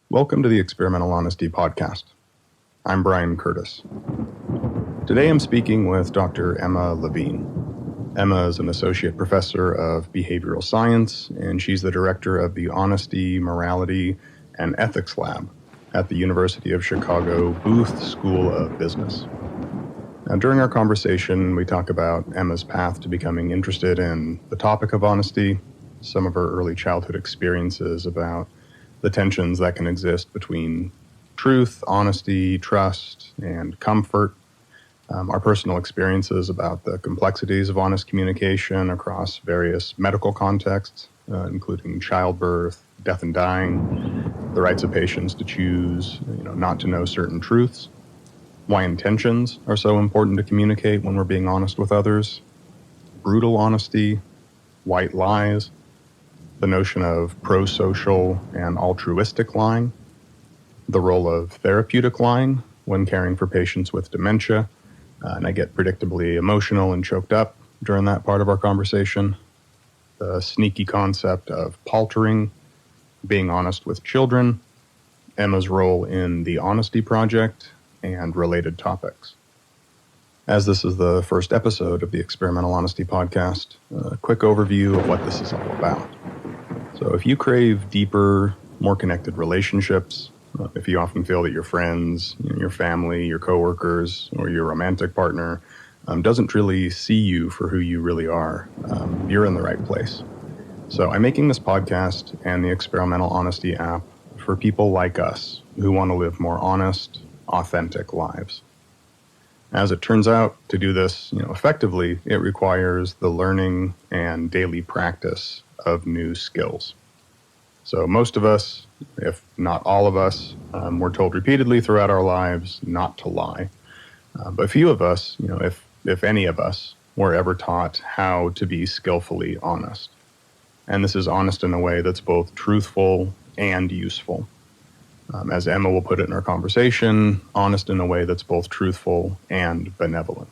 Welcome to the Experimental Honesty Podcast. I'm Brian Curtis. Today I'm speaking with Dr. Emma Levine. Emma is an associate professor of behavioral science, and she's the director of the Honesty, Morality, and Ethics Lab at the University of Chicago Booth School of Business. Now, during our conversation, we talk about Emma's path to becoming interested in the topic of honesty, some of her early childhood experiences about the tensions that can exist between truth, honesty, trust, and comfort, our personal experiences about the complexities of honest communication across various medical contexts, including childbirth, death and dying, the rights of patients to choose, not to know certain truths, why intentions are so important to communicate when we're being honest with others, brutal honesty, white lies, the notion of prosocial and altruistic lying, the role of therapeutic lying when caring for patients with dementia, and I get predictably emotional and choked up during that part of our conversation, the sneaky concept of paltering, being honest with children, Emma's role in the Honesty Project, and related topics. As this is the first episode of the Experimental Honesty Podcast, a quick overview of what this is all about. So if you crave deeper, more connected relationships, if you often feel that your friends, your family, your coworkers, or your romantic partner doesn't really see you for who you really are, you're in the right place. So I'm making this podcast and the Experimental Honesty app for people like us who want to live more honest, authentic lives. As it turns out, to do this effectively, it requires the learning and daily practice of new skills. So most of us, if not all of us, we're told repeatedly throughout our lives not to lie. But few of us, if any of us, were ever taught how to be skillfully honest. And this is honest in a way that's both truthful and useful. As Emma will put it in our conversation, honest in a way that's both truthful and benevolent.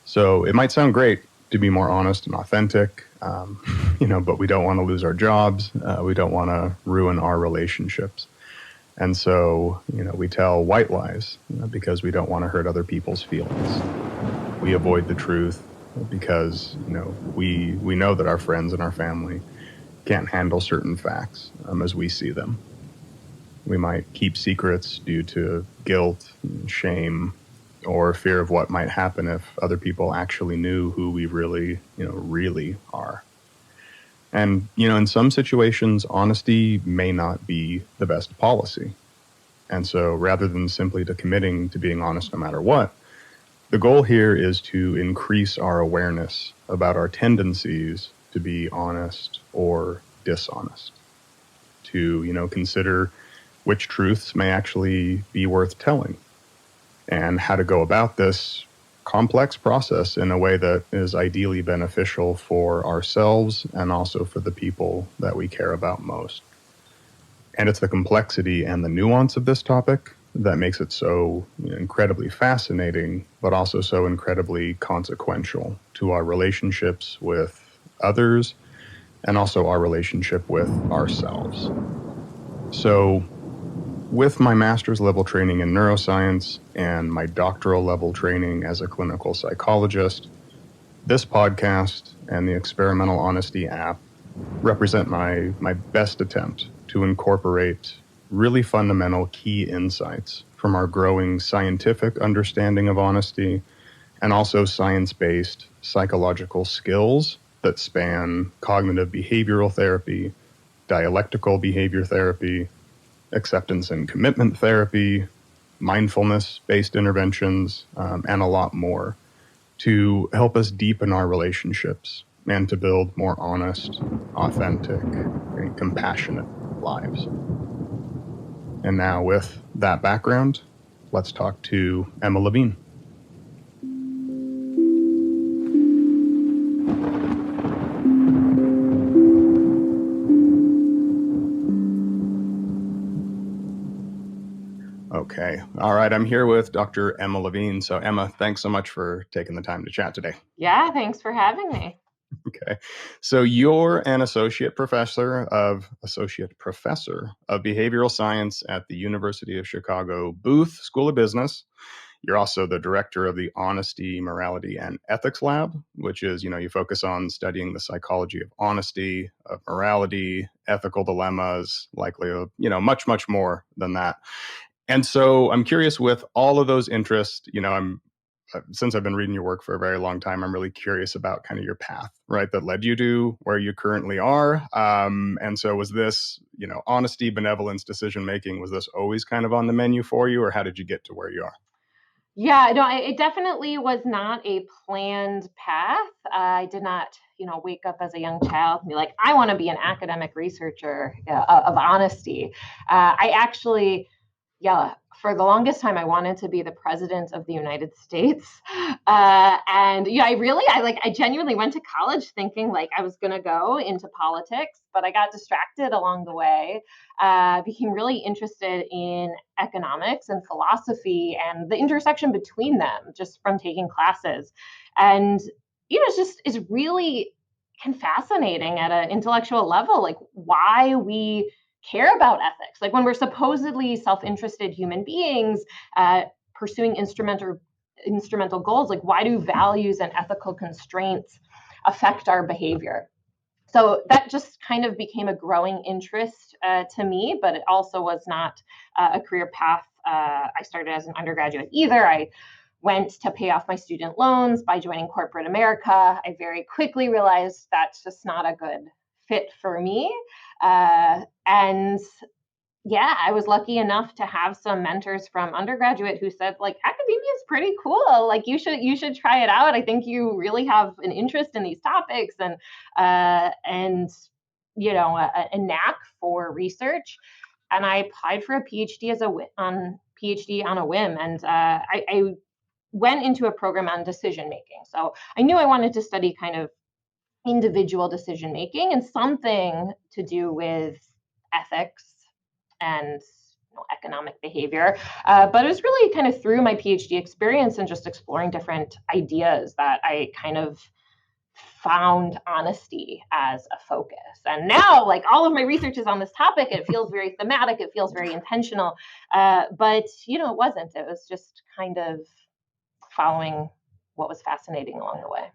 So it might sound great to be more honest and authentic, but we don't want to lose our jobs. We don't want to ruin our relationships. And so, we tell white lies because we don't want to hurt other people's feelings. We avoid the truth because, we know that our friends and our family can't handle certain facts as we see them. We might keep secrets due to guilt, shame, or fear of what might happen if other people actually knew who we really are. And, in some situations, honesty may not be the best policy. And so rather than simply committing to being honest no matter what, the goal here is to increase our awareness about our tendencies to be honest or dishonest, to, consider which truths may actually be worth telling, and how to go about this complex process in a way that is ideally beneficial for ourselves and also for the people that we care about most. And it's the complexity and the nuance of this topic that makes it so incredibly fascinating, but also so incredibly consequential to our relationships with others and also our relationship with ourselves. So, with my master's level training in neuroscience and my doctoral level training as a clinical psychologist, this podcast and the Experimental Honesty app represent my best attempt to incorporate really fundamental key insights from our growing scientific understanding of honesty and also science-based psychological skills that span cognitive behavioral therapy, dialectical behavior therapy, acceptance and commitment therapy, mindfulness-based interventions, and a lot more to help us deepen our relationships and to build more honest, authentic, and compassionate lives. And now with that background, let's talk to Emma Levine. Okay. All right. I'm here with Dr. Emma Levine. So Emma, thanks so much for taking the time to chat today. Yeah, thanks for having me. Okay. So you're an associate professor of behavioral science at the University of Chicago Booth School of Business. You're also the director of the Honesty, Morality, and Ethics Lab, which is, you focus on studying the psychology of honesty, of morality, ethical dilemmas, likely, much, much more than that. And so I'm curious, with all of those interests, since I've been reading your work for a very long time, I'm really curious about kind of your path, right, that led you to where you currently are. And so was this, honesty, benevolence, decision making, was this always kind of on the menu for you, or how did you get to where you are? Yeah, no, it definitely was not a planned path. I did not, wake up as a young child and be like, I want to be an academic researcher of honesty. I actually, yeah, for the longest time, I wanted to be the president of the United States. And yeah, I genuinely went to college thinking like I was going to go into politics, but I got distracted along the way. Became really interested in economics and philosophy and the intersection between them just from taking classes. And, it's really kind of fascinating at an intellectual level, like why we care about ethics. Like when we're supposedly self-interested human beings pursuing instrumental goals, like why do values and ethical constraints affect our behavior? So that just kind of became a growing interest to me, but it also was not a career path I started as an undergraduate either. I went to pay off my student loans by joining corporate America. I very quickly realized that's just not a good fit for me. And yeah, I was lucky enough to have some mentors from undergraduate who said, like, academia is pretty cool. Like, you should try it out. I think you really have an interest in these topics and a knack for research. And I applied for a PhD on a whim, and I went into a program on decision making. So I knew I wanted to study kind of individual decision making and something to do with ethics and economic behavior. But it was really kind of through my PhD experience and just exploring different ideas that I kind of found honesty as a focus. And now, like all of my research is on this topic. It feels very thematic. It feels very intentional. But it wasn't. It was just kind of following what was fascinating along the way.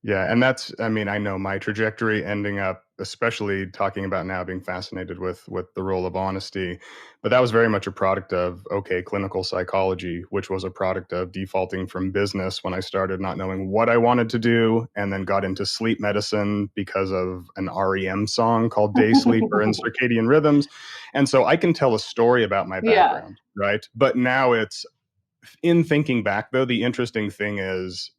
Yeah, and I know my trajectory ending up, especially talking about now being fascinated with the role of honesty, but that was very much a product of, okay, clinical psychology, which was a product of defaulting from business when I started not knowing what I wanted to do, and then got into sleep medicine because of an REM song called Day Sleeper and Circadian Rhythms. And so I can tell a story about my Yeah. background, right? But now it's, in thinking back though, the interesting thing is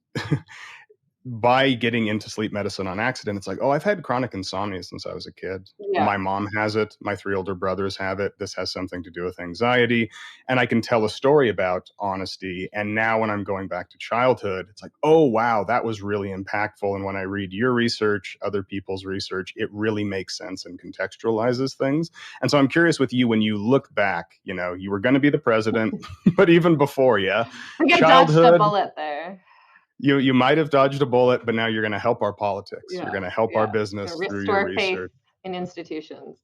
by getting into sleep medicine on accident, it's like, oh, I've had chronic insomnia since I was a kid. Yeah. My mom has it. My three older brothers have it. This has something to do with anxiety. And I can tell a story about honesty. And now when I'm going back to childhood, it's like, oh, wow, that was really impactful. And when I read your research, other people's research, it really makes sense and contextualizes things. And so I'm curious with you, when you look back, you were going to be the president, but even before, yeah, I think I dodged a childhood, bullet there. you might have dodged a bullet, but now you're going to help our politics. You're Yeah. going to help our Yeah. To business through your restore faith research. in institutions.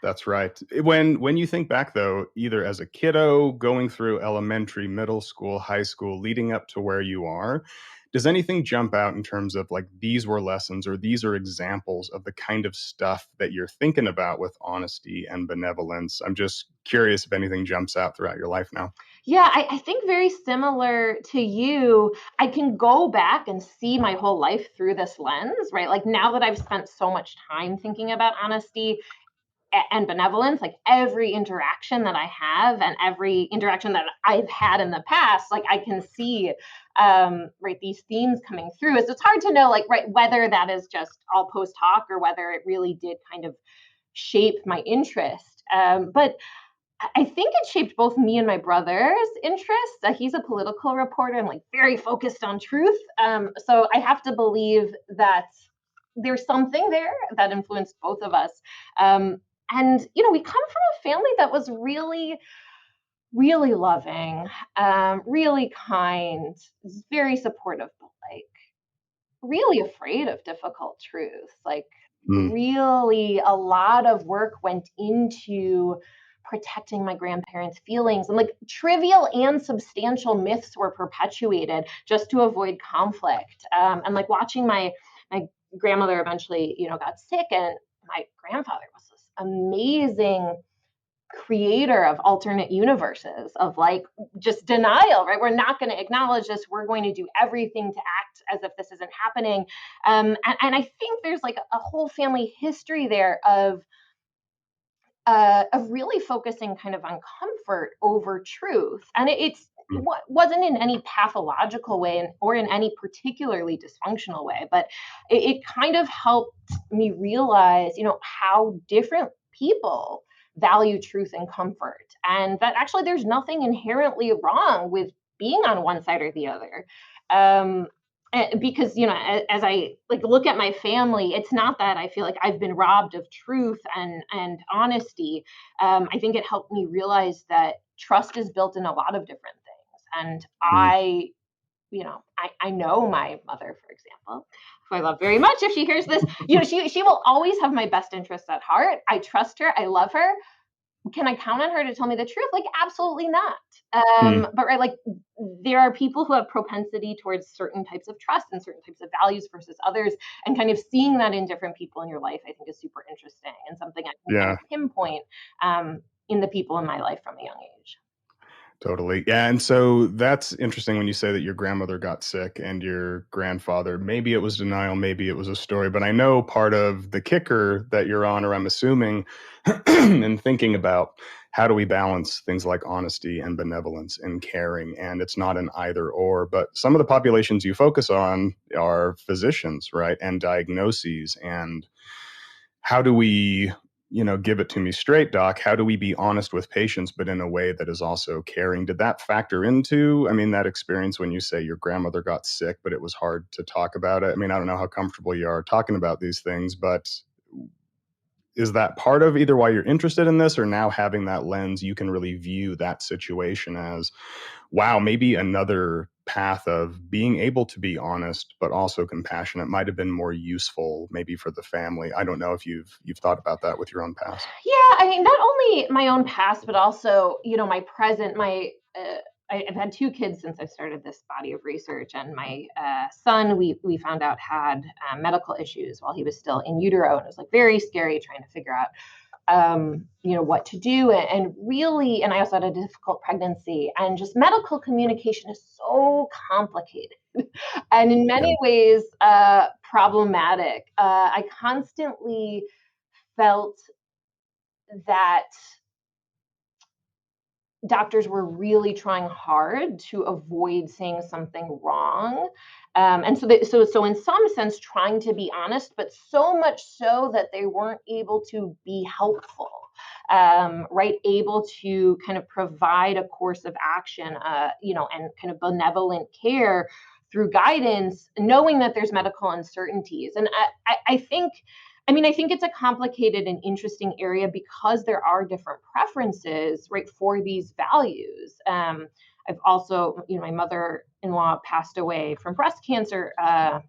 That's right. When you think back though, either as a kiddo going through elementary, middle school, high school, leading up to where you are, does anything jump out in terms of like these were lessons or these are examples of the kind of stuff that you're thinking about with honesty and benevolence? I'm just curious if anything jumps out throughout your life now. Yeah, I think very similar to you. I can go back and see my whole life through this lens, right? Like now that I've spent so much time thinking about honesty and benevolence, like every interaction that I have and every interaction that I've had in the past, like I can see right, these themes coming through. So it's hard to know, like, right, whether that is just all post hoc or whether it really did kind of shape my interest. But I think it shaped both me and my brother's interests. He's a political reporter and like very focused on truth. So I have to believe that there's something there that influenced both of us. And we come from a family that was really, really loving, really kind, very supportive, but like really afraid of difficult truths. Like, Mm. really, a lot of work went into protecting my grandparents' feelings, and like trivial and substantial myths were perpetuated just to avoid conflict. And like watching my grandmother eventually, got sick, and my grandfather was this amazing creator of alternate universes of like just denial, right? We're not going to acknowledge this. We're going to do everything to act as if this isn't happening. And I think there's like a whole family history there of really focusing kind of on comfort over truth. And it wasn't in any pathological way or in any particularly dysfunctional way, but it kind of helped me realize, how different people value truth and comfort. And that actually there's nothing inherently wrong with being on one side or the other. Um, because as I like look at my family, it's not that I feel like I've been robbed of truth and honesty. I think it helped me realize that trust is built in a lot of different things. And Mm. I know my mother, for example, who I love very much. If she hears this, she will always have my best interests at heart. I trust her. I love her. Can I count on her to tell me the truth? Like, absolutely not. Mm. But right, like there are people who have propensity towards certain types of trust and certain types of values versus others, and kind of seeing that in different people in your life, I think is super interesting and something I can kind Yeah. of pinpoint in the people in my life from a young age. Totally. Yeah. And so that's interesting when you say that your grandmother got sick and your grandfather, maybe it was denial, maybe it was a story. But I know part of the kicker that you're on, or I'm assuming, in thinking about how do we balance things like honesty and benevolence and caring. And it's not an either or, but some of the populations you focus on are physicians, right? And diagnoses. And how do we, give it to me straight, doc? How do we be honest with patients, but in a way that is also caring? Did that factor into, I mean, that experience when you say your grandmother got sick, but it was hard to talk about it? I mean, I don't know how comfortable you are talking about these things, but is that part of either why you're interested in this, or now having that lens, you can really view that situation as, wow, maybe another path of being able to be honest but also compassionate might have been more useful maybe for the family. I don't know if you've thought about that with your own past. Yeah, I mean, not only my own past, but also, my present. I've had two kids since I started this body of research, and my son, we found out had medical issues while he was still in utero, and it was like very scary trying to figure out, what to do, and really, and I also had a difficult pregnancy, and just medical communication is so complicated, and in Yeah. many ways problematic. I constantly felt that doctors were really trying hard to avoid saying something wrong. And so in some sense, trying to be honest, but so much so that they weren't able to be helpful, right? Able to kind of provide a course of action, and kind of benevolent care through guidance, knowing that there's medical uncertainties. And I think, I think it's a complicated and interesting area because there are different preferences, right, for these values. I've also, my mother-in-law passed away from breast cancer a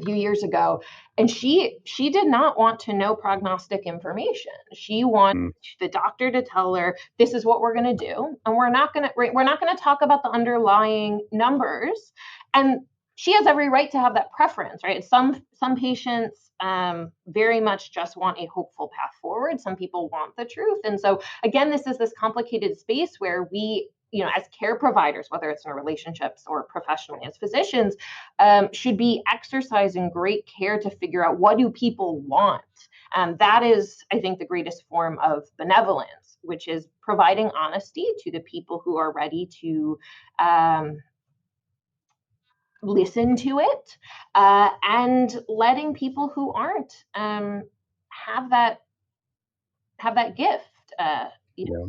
few years ago, and she did not want to know prognostic information. She wanted Mm. the doctor to tell her, this is what we're going to do, and we're not going to talk about the underlying numbers. And she has every right to have that preference, right? Some patients very much just want a hopeful path forward. Some people want the truth. And so again, this is this complicated space where we, as care providers, whether it's in relationships or professionally as physicians, should be exercising great care to figure out, what do people want. That is, I think, the greatest form of benevolence, which is providing honesty to the people who are ready to listen to it, and letting people who aren't, have that gift. Yeah.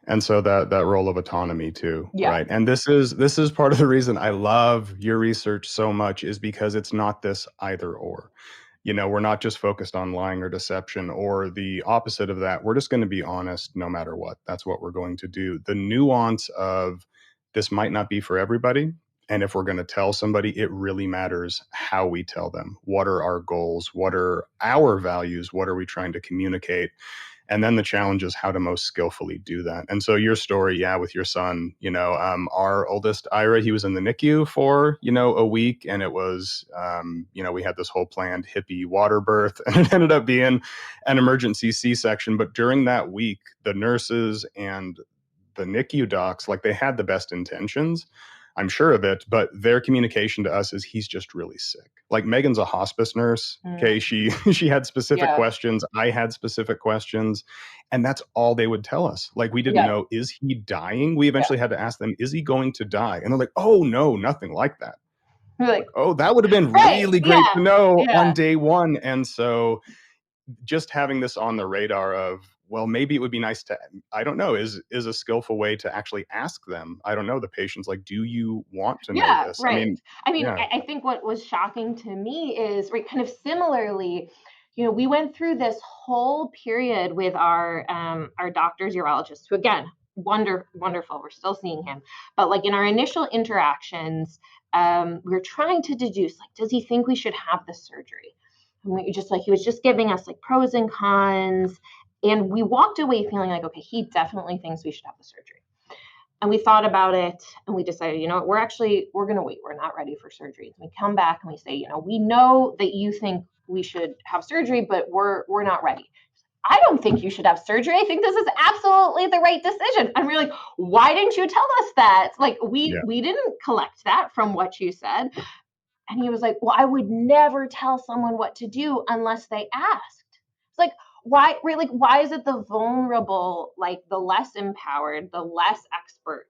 And so that role of autonomy too, Yeah. right? And this is part of the reason I love your research so much, is because it's not this either or. We're not just focused on lying or deception or the opposite of that. We're just going to be honest no matter what. That's what we're going to do. The nuance of this might not be for everybody. And if we're going to tell somebody, it really matters how we tell them. What are our goals? What are our values? What are we trying to communicate? And then the challenge is how to most skillfully do that. And so your story, with your son, our oldest Ira, he was in the NICU for, a week, and it was, we had this whole planned hippie water birth, and it ended up being an emergency C-section. But during that week, the nurses and the NICU docs, like, they had the best intentions, I'm sure of it, but their communication to us is he's just really sick. Like, Megan's a hospice nurse. Okay. She had specific questions. I had specific questions, and that's all they would tell us. Like, we didn't know, is he dying? We eventually had to ask them, is he going to die? And they're like, oh no, nothing like that. Like, oh, that would have been really great to know on day one. And so just having this on the radar of, well, maybe it would be nice to, I don't know, is a skillful way to actually ask them. I don't know, the patients, like, do you want to know this? Right. I think what was shocking to me is, right, kind of similarly, we went through this whole period with our doctor's urologist, who, again, wonderful. We're still seeing him. But like in our initial interactions, we were trying to deduce, like, does he think we should have the surgery? And we just, like, he was just giving us like pros and cons. And we walked away feeling like, okay, he definitely thinks we should have the surgery. And we thought about it, and we decided, we're going to wait. We're not ready for surgery. And we come back and we say, we know that you think we should have surgery, but we're not ready. I don't think you should have surgery. I think this is absolutely the right decision. And we're like, why didn't you tell us that? Like, we didn't collect that from what you said. And he was like, well, I would never tell someone what to do unless they asked. It's like, why is it the vulnerable, like the less empowered, the less expert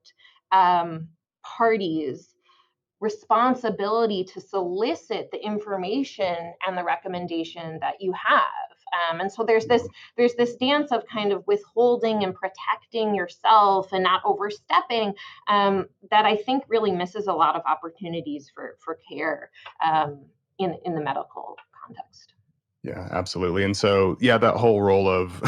parties' responsibility to solicit the information and the recommendation that you have? And so there's this dance of kind of withholding and protecting yourself and not overstepping, that I think really misses a lot of opportunities for care in the medical context. Yeah, absolutely. And so, that whole role of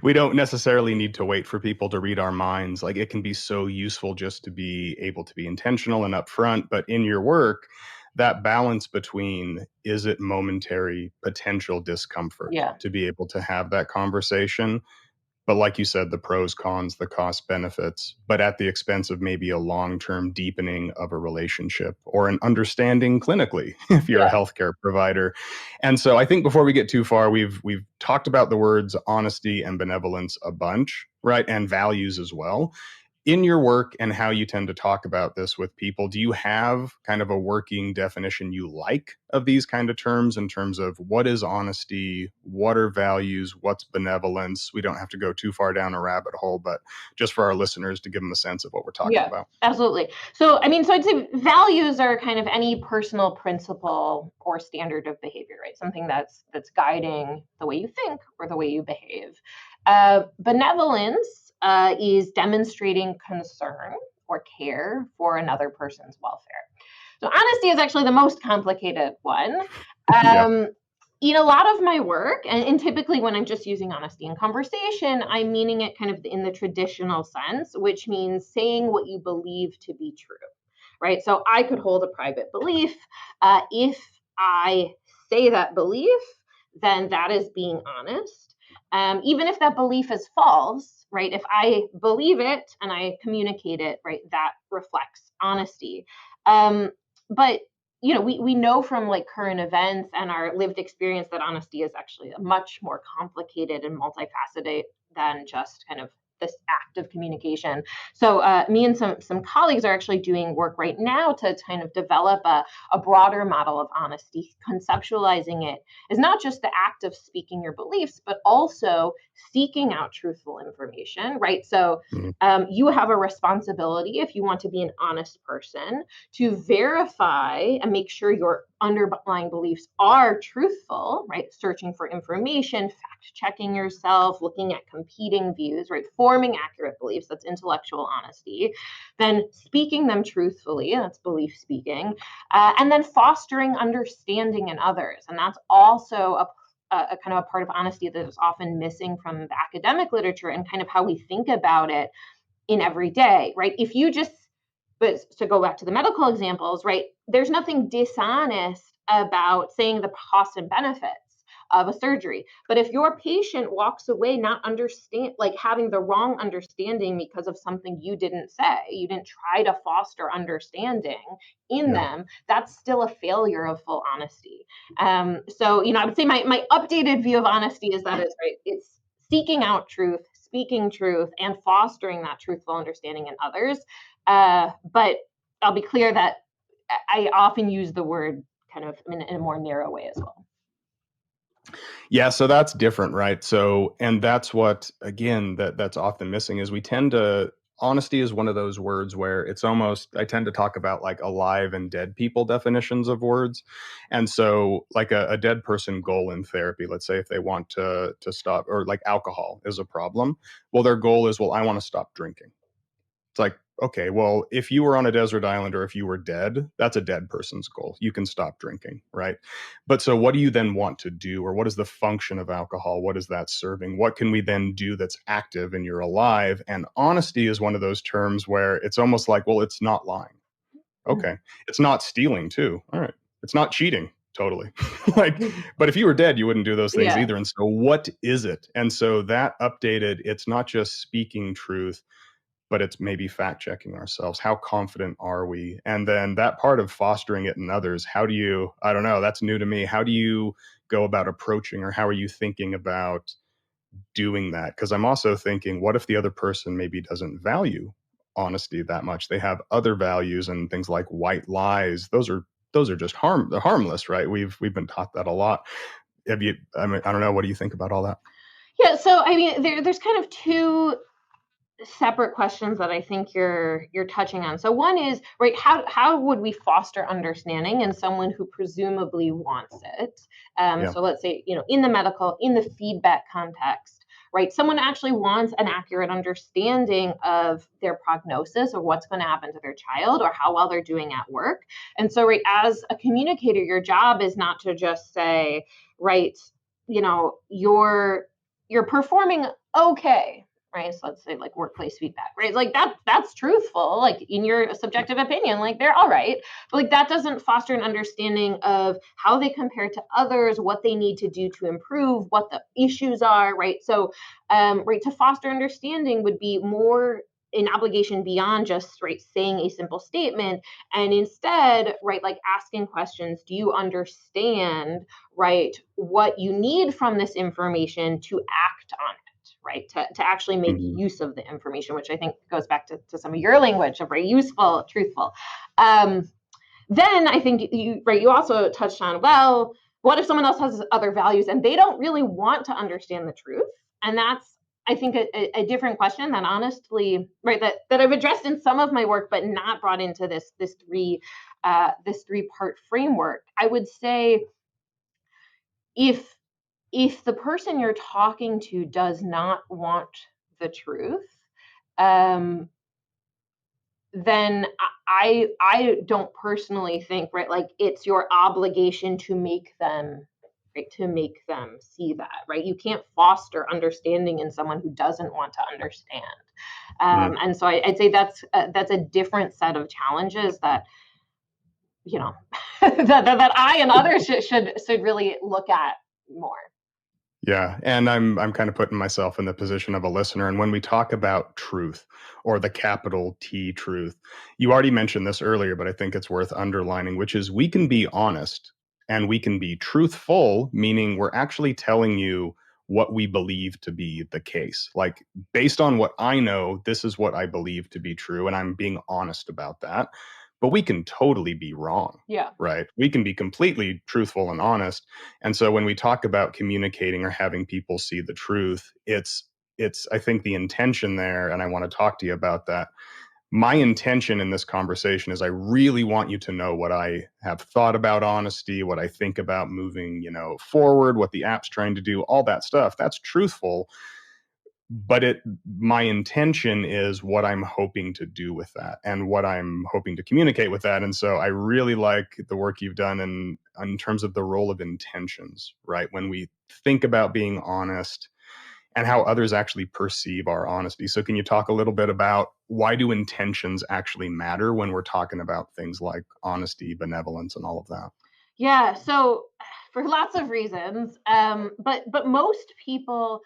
we don't necessarily need to wait for people to read our minds. Like, it can be so useful just to be able to be intentional and upfront. But in your work, that balance between, is it momentary potential discomfort to be able to have that conversation? But like you said, the pros, cons, the cost benefits, but at the expense of maybe a long-term deepening of a relationship or an understanding clinically, if you're a healthcare provider. And so I think before we get too far, we've talked about the words honesty and benevolence a bunch, right? And values as well. In your work and how you tend to talk about this with people, do you have kind of a working definition you like of these kind of terms, in terms of what is honesty, what are values, what's benevolence? We don't have to go too far down a rabbit hole, but just for our listeners to give them a sense of what we're talking about. Absolutely. So I'd say values are kind of any personal principle or standard of behavior, right? Something that's guiding the way you think or the way you behave. Benevolence is demonstrating concern or care for another person's welfare. So honesty is actually the most complicated one. In a lot of my work, and typically when I'm just using honesty in conversation, I'm meaning it kind of in the traditional sense, which means saying what you believe to be true, right? So I could hold a private belief. If I say that belief, then that is being honest. Even if that belief is false, right? If I believe it and I communicate it, right, that reflects honesty. But we know from like current events and our lived experience that honesty is actually a much more complicated and multifaceted than just kind of this act of communication. So me and some colleagues are actually doing work right now to kind of develop a broader model of honesty. Conceptualizing it is not just the act of speaking your beliefs, but also seeking out truthful information, right? So you have a responsibility, if you want to be an honest person, to verify and make sure your underlying beliefs are truthful, right? Searching for information, fact checking yourself, looking at competing views, right? Forming accurate beliefs, that's intellectual honesty. Then speaking them truthfully, that's belief speaking. And then fostering understanding in others. And that's also a kind of a part of honesty that is often missing from the academic literature and kind of how we think about it in every day, right? If you just but to go back to the medical examples, right, there's nothing dishonest about saying the costs and benefits of a surgery. But if your patient walks away not understand, like having the wrong understanding because of something you didn't say, you didn't try to foster understanding in them, that's still a failure of full honesty. So, I would say my updated view of honesty is that it's seeking out truth, speaking truth, and fostering that truthful understanding in others. But I'll be clear that I often use the word kind of in a more narrow way as well. Yeah, so that's different, right? So, and that's what, again, that's often missing is we tend to, honesty is one of those words where it's almost, I tend to talk about like alive and dead people definitions of words. And so like a dead person goal in therapy, let's say if they want to stop, or like alcohol is a problem. Well, their goal is, well, I want to stop drinking. It's like, okay, well, if you were on a desert island or if you were dead, that's a dead person's goal. You can stop drinking, right? But so what do you then want to do? Or what is the function of alcohol? What is that serving? What can we then do that's active and you're alive? And honesty is one of those terms where it's almost like, well, it's not lying. Okay. It's not stealing too. All right. It's not cheating. Totally. Like, but if you were dead, you wouldn't do those things either. And so what is it? And so that updated, it's not just speaking truth, but it's maybe fact checking ourselves. How confident are we? And then that part of fostering it in others, how do you, I don't know, that's new to me. How do you go about approaching, or how are you thinking about doing that? Because I'm also thinking, what if the other person maybe doesn't value honesty that much? They have other values and things like white lies. Those are just harmless, right? We've been taught that a lot. Have you, I mean, I don't know, what do you think about all that? Yeah, so I mean, there's kind of two separate questions that I think you're touching on. So one is, right, how would we foster understanding in someone who presumably wants it? So let's say, in the feedback context, right, someone actually wants an accurate understanding of their prognosis or what's going to happen to their child or how well they're doing at work. And so, right, as a communicator, your job is not to just say, right, you're performing okay, right? So let's say like workplace feedback, right? Like that's truthful, like in your subjective opinion, like they're all right. But like that doesn't foster an understanding of how they compare to others, what they need to do to improve, what the issues are, right? So right, to foster understanding would be more an obligation beyond just right saying a simple statement, and instead, right, like asking questions. Do you understand, right, what you need from this information to act on it, right, to actually make use of the information, which I think goes back to some of your language of very useful, truthful. Then I think you also touched on, well, what if someone else has other values and they don't really want to understand the truth? And that's, I think, a different question that honestly, right, that I've addressed in some of my work, but not brought into this three-part framework. I would say if the person you're talking to does not want the truth, then I don't personally think, right, like it's your obligation to make them, right, to make them see that, right? You can't foster understanding in someone who doesn't want to understand. And so I'd say that's a different set of challenges that that I and others should really look at more. Yeah, and I'm kind of putting myself in the position of a listener. And when we talk about truth, or the capital T truth, you already mentioned this earlier, but I think it's worth underlining, which is we can be honest and we can be truthful, meaning we're actually telling you what we believe to be the case. Like, based on what I know, this is what I believe to be true, and I'm being honest about that. But we can totally be wrong. Yeah. Right? We can be completely truthful and honest. And so when we talk about communicating or having people see the truth, it's I think the intention there, and I want to talk to you about that. My intention in this conversation is I really want you to know what I have thought about honesty, what I think about moving, forward, what the app's trying to do, all that stuff. That's truthful. But my intention is what I'm hoping to do with that and what I'm hoping to communicate with that. And so I really like the work you've done in terms of the role of intentions, right? When we think about being honest, and how others actually perceive our honesty. So can you talk a little bit about why do intentions actually matter when we're talking about things like honesty, benevolence, and all of that? Yeah, so for lots of reasons, but most people,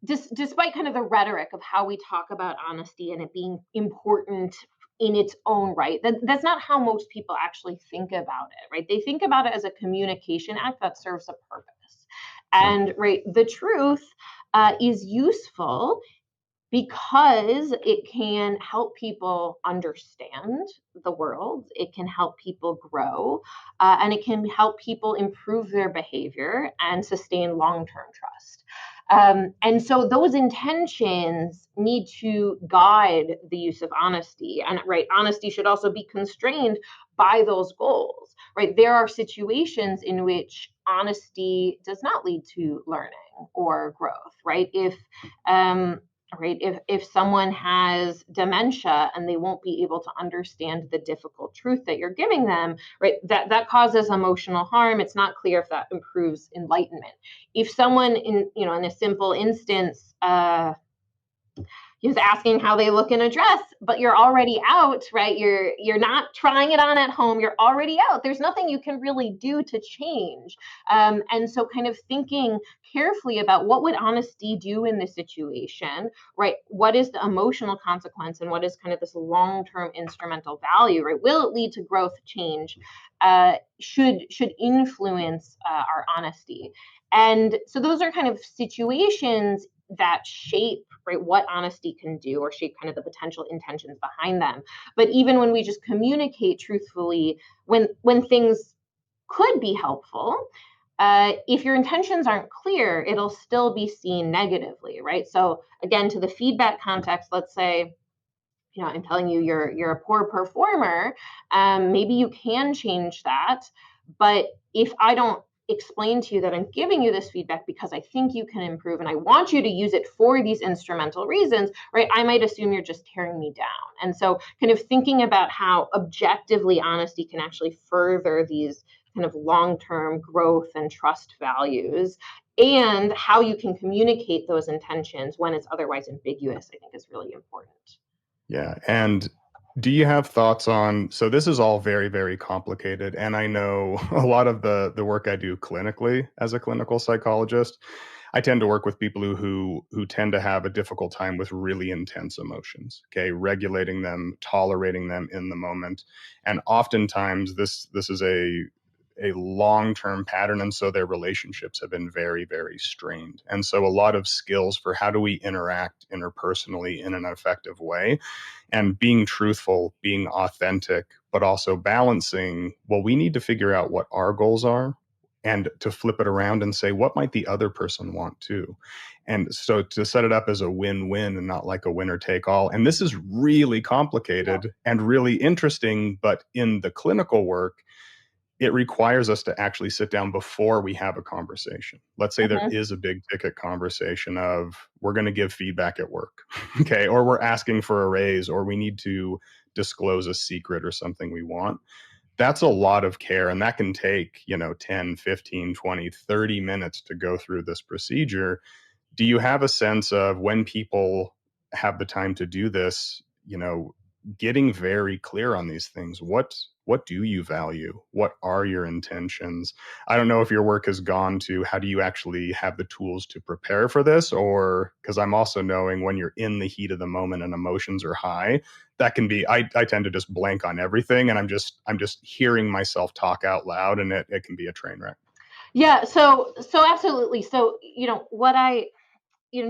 despite kind of the rhetoric of how we talk about honesty and it being important in its own right, that's not how most people actually think about it, right? They think about it as a communication act that serves a purpose. And right, the truth is useful because it can help people understand the world, it can help people grow, and it can help people improve their behavior and sustain long term trust. And so those intentions need to guide the use of honesty. And right, honesty should also be constrained by those goals. Right, there are situations in which honesty does not lead to learning or growth. Right, right, if someone has dementia and they won't be able to understand the difficult truth that you're giving them, right, that causes emotional harm. It's not clear if that improves enlightenment. If someone in a simple instance is asking how they look in a dress, but you're already out, right? You're not trying it on at home. You're already out. There's nothing you can really do to change. And so, kind of thinking carefully about what would honesty do in this situation, right? What is the emotional consequence, and what is kind of this long-term instrumental value, right? Will it lead to growth, change? Should influence our honesty. And so those are kind of situations that shape, right, what honesty can do, or shape kind of the potential intentions behind them. But even when we just communicate truthfully, when things could be helpful, if your intentions aren't clear, it'll still be seen negatively, right? So again, to the feedback context, let's say, I'm telling you you're a poor performer. Maybe you can change that, but if I don't explain to you that I'm giving you this feedback because I think you can improve and I want you to use it for these instrumental reasons, right? I might assume you're just tearing me down. And so, kind of thinking about how objectively honesty can actually further these kind of long-term growth and trust values, and how you can communicate those intentions when it's otherwise ambiguous, I think is really important. Yeah. And do you have thoughts on, so this is all very, very complicated. And I know a lot of the work I do clinically as a clinical psychologist, I tend to work with people who tend to have a difficult time with really intense emotions, okay, regulating them, tolerating them in the moment. And oftentimes this is a long-term pattern, and so their relationships have been very, very strained. And so a lot of skills for how do we interact interpersonally in an effective way, and being truthful, being authentic, but also balancing, well, we need to figure out what our goals are, and to flip it around and say, what might the other person want too? And so to set it up as a win-win and not like a winner take all. And this is really complicated and really interesting, but in the clinical work, it requires us to actually sit down before we have a conversation. Let's say there is a big ticket conversation of, we're going to give feedback at work, okay, or we're asking for a raise, or we need to disclose a secret or something we want. That's a lot of care, and that can take 10, 15, 20, 30 minutes to go through this procedure. Do you have a sense of, when people have the time to do this, getting very clear on these things? What do you value? What are your intentions? I don't know if your work has gone to, how do you actually have the tools to prepare for this? Or, because I'm also knowing when you're in the heat of the moment and emotions are high, that can be, I tend to just blank on everything, and I'm just hearing myself talk out loud, and it can be a train wreck. Yeah, so absolutely. So, what I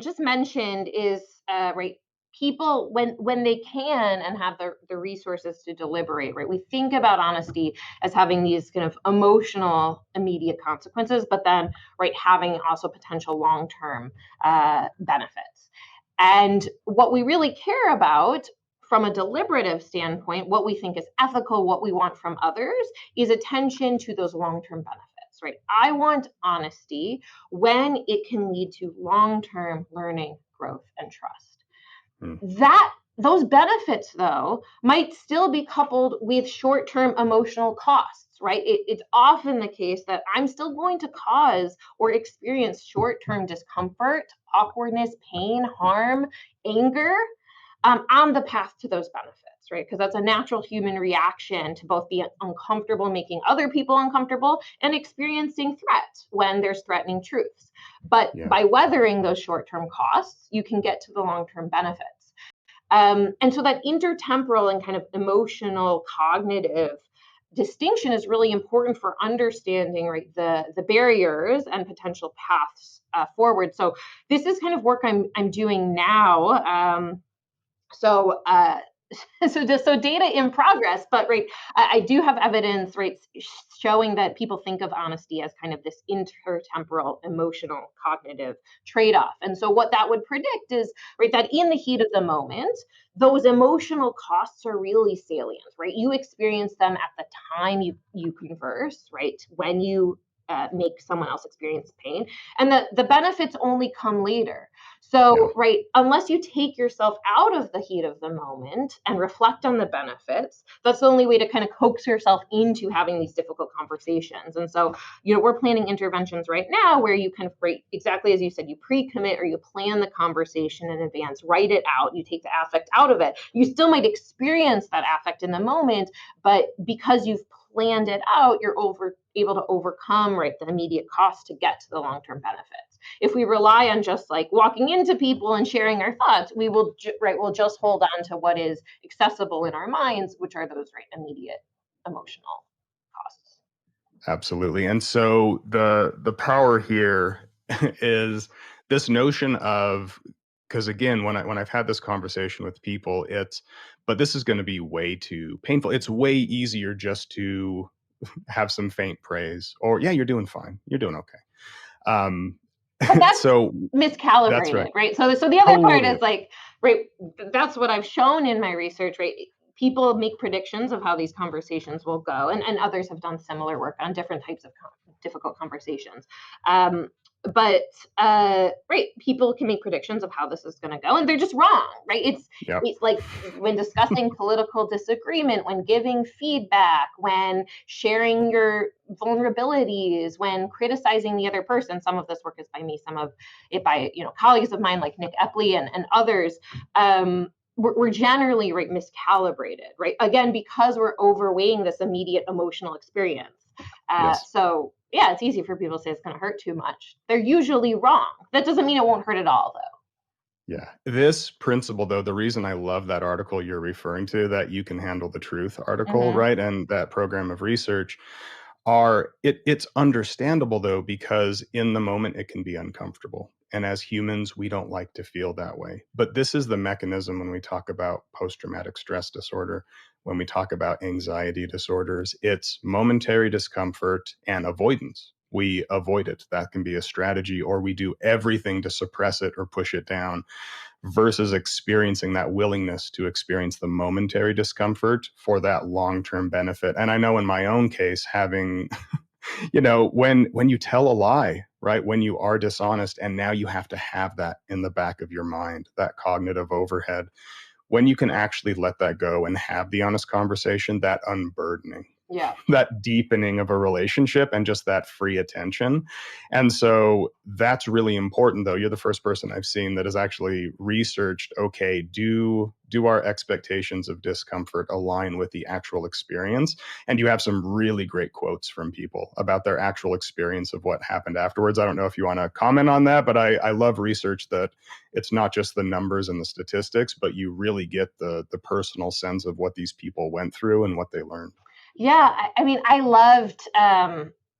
just mentioned is, right, people, when they can and have the resources to deliberate, right, we think about honesty as having these kind of emotional immediate consequences, but then, right, having also potential long-term benefits. And what we really care about from a deliberative standpoint, what we think is ethical, what we want from others, is attention to those long-term benefits. Right? I want honesty when it can lead to long-term learning, growth, and trust. Those benefits, though, might still be coupled with short-term emotional costs, right? It's often the case that I'm still going to cause or experience short-term discomfort, awkwardness, pain, harm, anger, on the path to those benefits, right? Because that's a natural human reaction to both be uncomfortable, making other people uncomfortable, and experiencing threat when there's threatening truths. But by weathering those short-term costs, you can get to the long-term benefits. And so that intertemporal and kind of emotional cognitive distinction is really important for understanding, right, the barriers and potential paths forward. So this is kind of work I'm doing now. So data in progress, but right, I do have evidence, right, showing that people think of honesty as kind of this intertemporal emotional cognitive trade-off. And so what that would predict is, right, that in the heat of the moment, those emotional costs are really salient, right? You experience them at the time you converse, right? When you make someone else experience pain, and the benefits only come later. So, right, unless you take yourself out of the heat of the moment and reflect on the benefits, that's the only way to kind of coax yourself into having these difficult conversations. And so, we're planning interventions right now where you kind of, exactly as you said, you pre-commit or you plan the conversation in advance, write it out, you take the affect out of it. You still might experience that affect in the moment, but because you've planned it out, you're able to overcome, right, the immediate cost to get to the long-term benefits. If we rely on just like walking into people and sharing our thoughts, we will we'll just hold on to what is accessible in our minds, which are those, right, immediate emotional costs. Absolutely. And so the power here is this notion of, because again, when I've had this conversation with people, but this is going to be way too painful. It's way easier just to have some faint praise or, yeah, you're doing fine. You're doing okay. But that's so miscalibrated, right? So the other part is like, right, that's what I've shown in my research, right? People make predictions of how these conversations will go, and others have done similar work on different types of difficult conversations. But right, people can make predictions of how this is going to go, and they're just wrong, right? It's like when discussing political disagreement, when giving feedback, when sharing your vulnerabilities, when criticizing the other person. Some of this work is by me, some of it by colleagues of mine like Nick Epley and others. We're generally, right, miscalibrated, right? Again, because we're overweighing this immediate emotional experience. So yeah, it's easy for people to say it's going to hurt too much. They're usually wrong. That doesn't mean it won't hurt at all, though. Yeah. This principle, though, the reason I love that article you're referring to, that You Can Handle the Truth article, right? And that program of research it's understandable, though, because in the moment it can be uncomfortable. And as humans, we don't like to feel that way. But this is the mechanism when we talk about post-traumatic stress disorder, when we talk about anxiety disorders, it's momentary discomfort and avoidance. We avoid it. That can be a strategy, or we do everything to suppress it or push it down, versus experiencing that willingness to experience the momentary discomfort for that long-term benefit. And I know in my own case, having, when you tell a lie, right, when you are dishonest, and now you have to have that in the back of your mind, that cognitive overhead, when you can actually let that go and have the honest conversation, that unburdening, that deepening of a relationship and just that free attention. And so that's really important, though. You're the first person I've seen that has actually researched, okay, do our expectations of discomfort align with the actual experience? And you have some really great quotes from people about their actual experience of what happened afterwards. I don't know if you want to comment on that, but I love research that it's not just the numbers and the statistics, but you really get the personal sense of what these people went through and what they learned. Yeah, I mean, I loved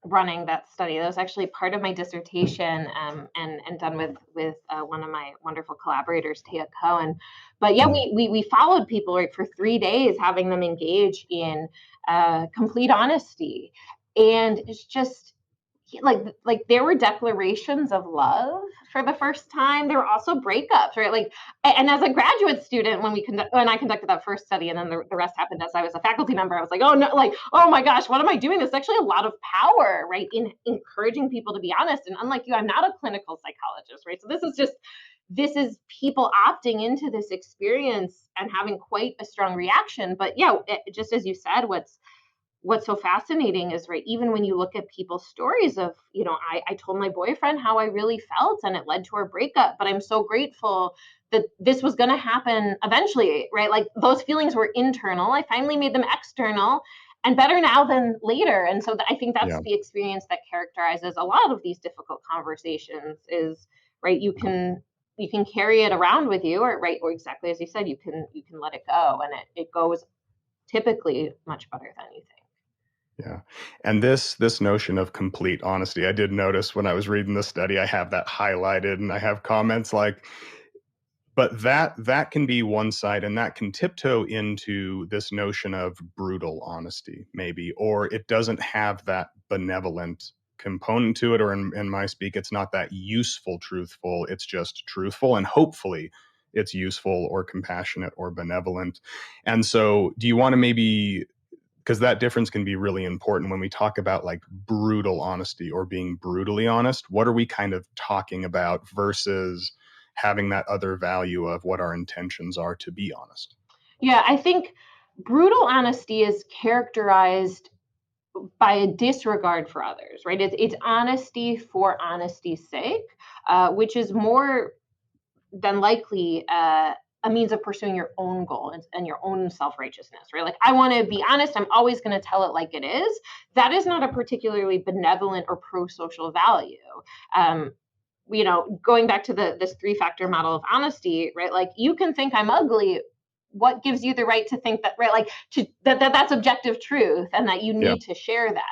running that study. That was actually part of my dissertation, and done with one of my wonderful collaborators, Tia Cohen. But yeah, we followed people, right, for 3 days, having them engage in complete honesty, and it's just like there were declarations of love for the first time. There were also breakups, right? Like, and as a graduate student, when I conducted that first study, and then the rest happened as I was a faculty member, I was like, oh no, like, oh my gosh, what am I doing? There's actually a lot of power, right, in encouraging people to be honest. And unlike you, I'm not a clinical psychologist, right? So this is people opting into this experience and having quite a strong reaction. But yeah, just as you said, what's so fascinating is, right, even when you look at people's stories of, I told my boyfriend how I really felt and it led to our breakup, but I'm so grateful that this was going to happen eventually, right? Like those feelings were internal. I finally made them external and better now than later. And so I think that's the experience that characterizes a lot of these difficult conversations is, right, you can carry it around with you, or right, or exactly as you said, you can let it go, and it goes typically much better than you think. Yeah. And this notion of complete honesty, I did notice when I was reading the study, I have that highlighted and I have comments like, but that can be one side, and that can tiptoe into this notion of brutal honesty, maybe, or it doesn't have that benevolent component to it, or in my speak, it's not that useful truthful, it's just truthful, and hopefully it's useful or compassionate or benevolent. And so do you want to maybe, because that difference can be really important when we talk about like brutal honesty or being brutally honest, what are we kind of talking about versus having that other value of what our intentions are to be honest? Yeah, I think brutal honesty is characterized by a disregard for others, right? It's honesty for honesty's sake, which is more than likely a means of pursuing your own goal and your own self-righteousness, right? Like, I want to be honest, I'm always going to tell it like it is. That is not a particularly benevolent or pro-social value. Um, Going back to this three-factor model of honesty, right? Like, you can think I'm ugly. What gives you the right to think that, right? Like, that's objective truth, and that you need to share that.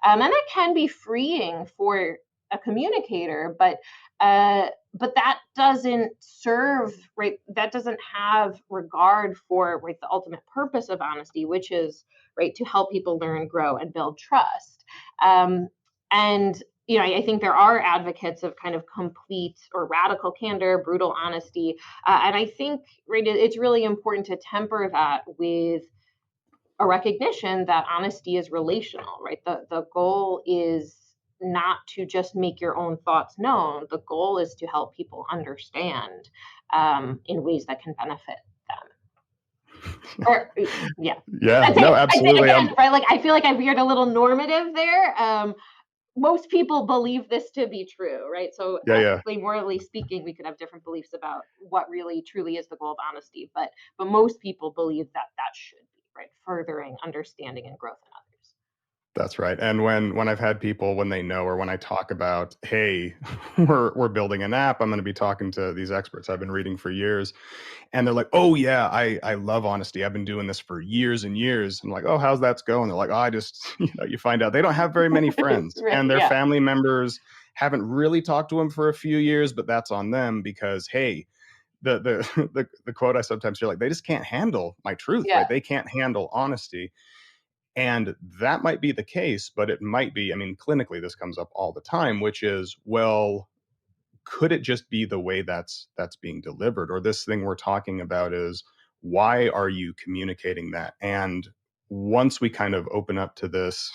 And that can be freeing for a communicator, but that doesn't serve, right? That doesn't have regard for, right, the ultimate purpose of honesty, which is, right, to help people learn, grow, and build trust. And I think there are advocates of kind of complete or radical candor, brutal honesty, and I think, right, it's really important to temper that with a recognition that honesty is relational, right? The goal is not to just make your own thoughts known. The goal is to help people understand in ways that can benefit them. Or yeah, Yeah, no, I'd say absolutely. again, right? Like, I feel like I veered a little normative there. Most people believe this to be true, right? So Yeah. ethically, morally speaking, we could have different beliefs about what really truly is the goal of honesty, but most people believe that should be, right, furthering understanding and growth in others. That's right. And when I've had people, when they know, or when I talk about, hey, we're building an app, I'm going to be talking to these experts I've been reading for years, and they're like, oh yeah, I love honesty. I've been doing this for years and years. I'm like, oh, how's that going? They're like, oh, I just, you find out they don't have very many friends, Right, and their yeah. family members haven't really talked to them for a few years, but that's on them because, hey, the quote I sometimes feel like, they just can't handle my truth, Yeah. right? They can't handle honesty. And that might be the case, but it might be, I mean, clinically, this comes up all the time, which is, well, could it just be the way that's being delivered? Or this thing we're talking about is, why are you communicating that? And once we kind of open up to this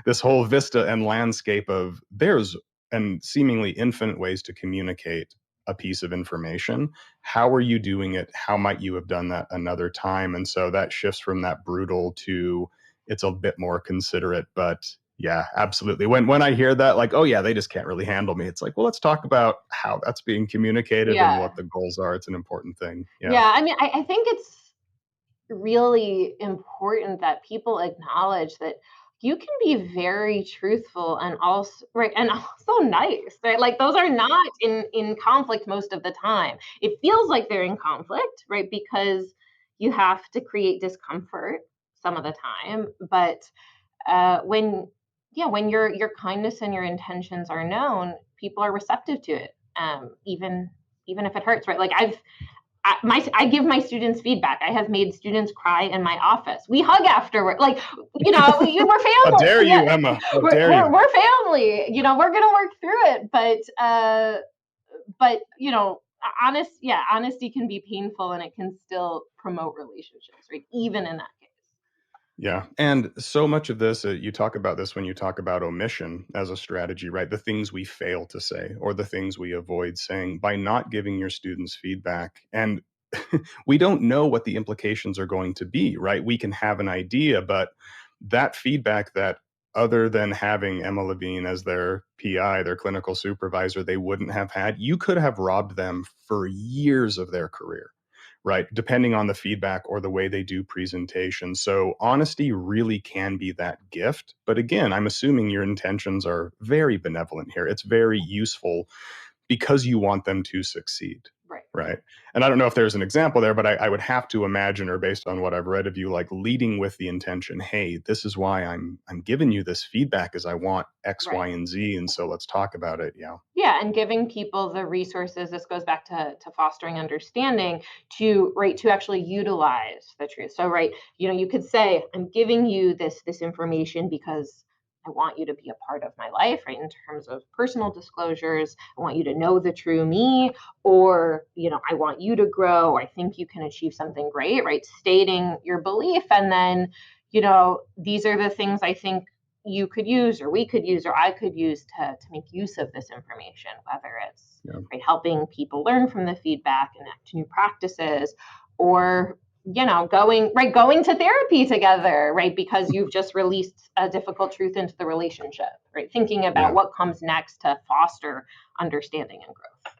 this whole vista and landscape of, there's and seemingly infinite ways to communicate a piece of information, how are you doing it? How might you have done that another time? And so that shifts from that brutal to, it's a bit more considerate. But yeah, absolutely. When I hear that, like, oh yeah, they just can't really handle me, it's like, well, let's talk about how that's being communicated and Yeah. what the goals are. It's an important thing. Yeah. I mean, I think it's really important that people acknowledge that you can be very truthful and also, right, and also nice, right? Like, those are not in conflict most of the time. It feels like they're in conflict, right, because you have to create discomfort some of the time. But when when your kindness and your intentions are known, people are receptive to it, even if it hurts, right? Like, I give my students feedback. I have made students cry in my office. We hug afterward. Like, we're How family. dare you, Yeah, Emma? How dare you? we're family. We're gonna work through it. But honesty can be painful, and it can still promote relationships, right? Even in that case. Yeah. And so much of this, you talk about this when you talk about omission as a strategy, right? The things we fail to say or the things we avoid saying by not giving your students feedback. And we don't know what the implications are going to be, right? We can have an idea, but that feedback that other than having Emma Levine as their PI, their clinical supervisor, they wouldn't have had, you could have robbed them for years of their career, right? Depending on the feedback or the way they do presentations. So honesty really can be that gift. But again, I'm assuming your intentions are very benevolent here. It's very useful because you want them to succeed. Right. And I don't know if there's an example there, but I would have to imagine, or based on what I've read of you, like leading with the intention, hey, this is why I'm giving you this feedback, is I want X, Y, and Z. And so let's talk about it. Yeah. Yeah. And giving people the resources, this goes back to fostering understanding to actually utilize the truth. So, you could say, I'm giving you this information because I want you to be a part of my life, right? In terms of personal disclosures, I want you to know the true me, or, I want you to grow. I think you can achieve something great, right? Stating your belief. And then, these are the things I think you could use, or we could use, or I could use to make use of this information, whether it's helping people learn from the feedback and to new practices, or going to therapy together, right? Because you've just released a difficult truth into the relationship, right? Thinking about what comes next to foster understanding and growth.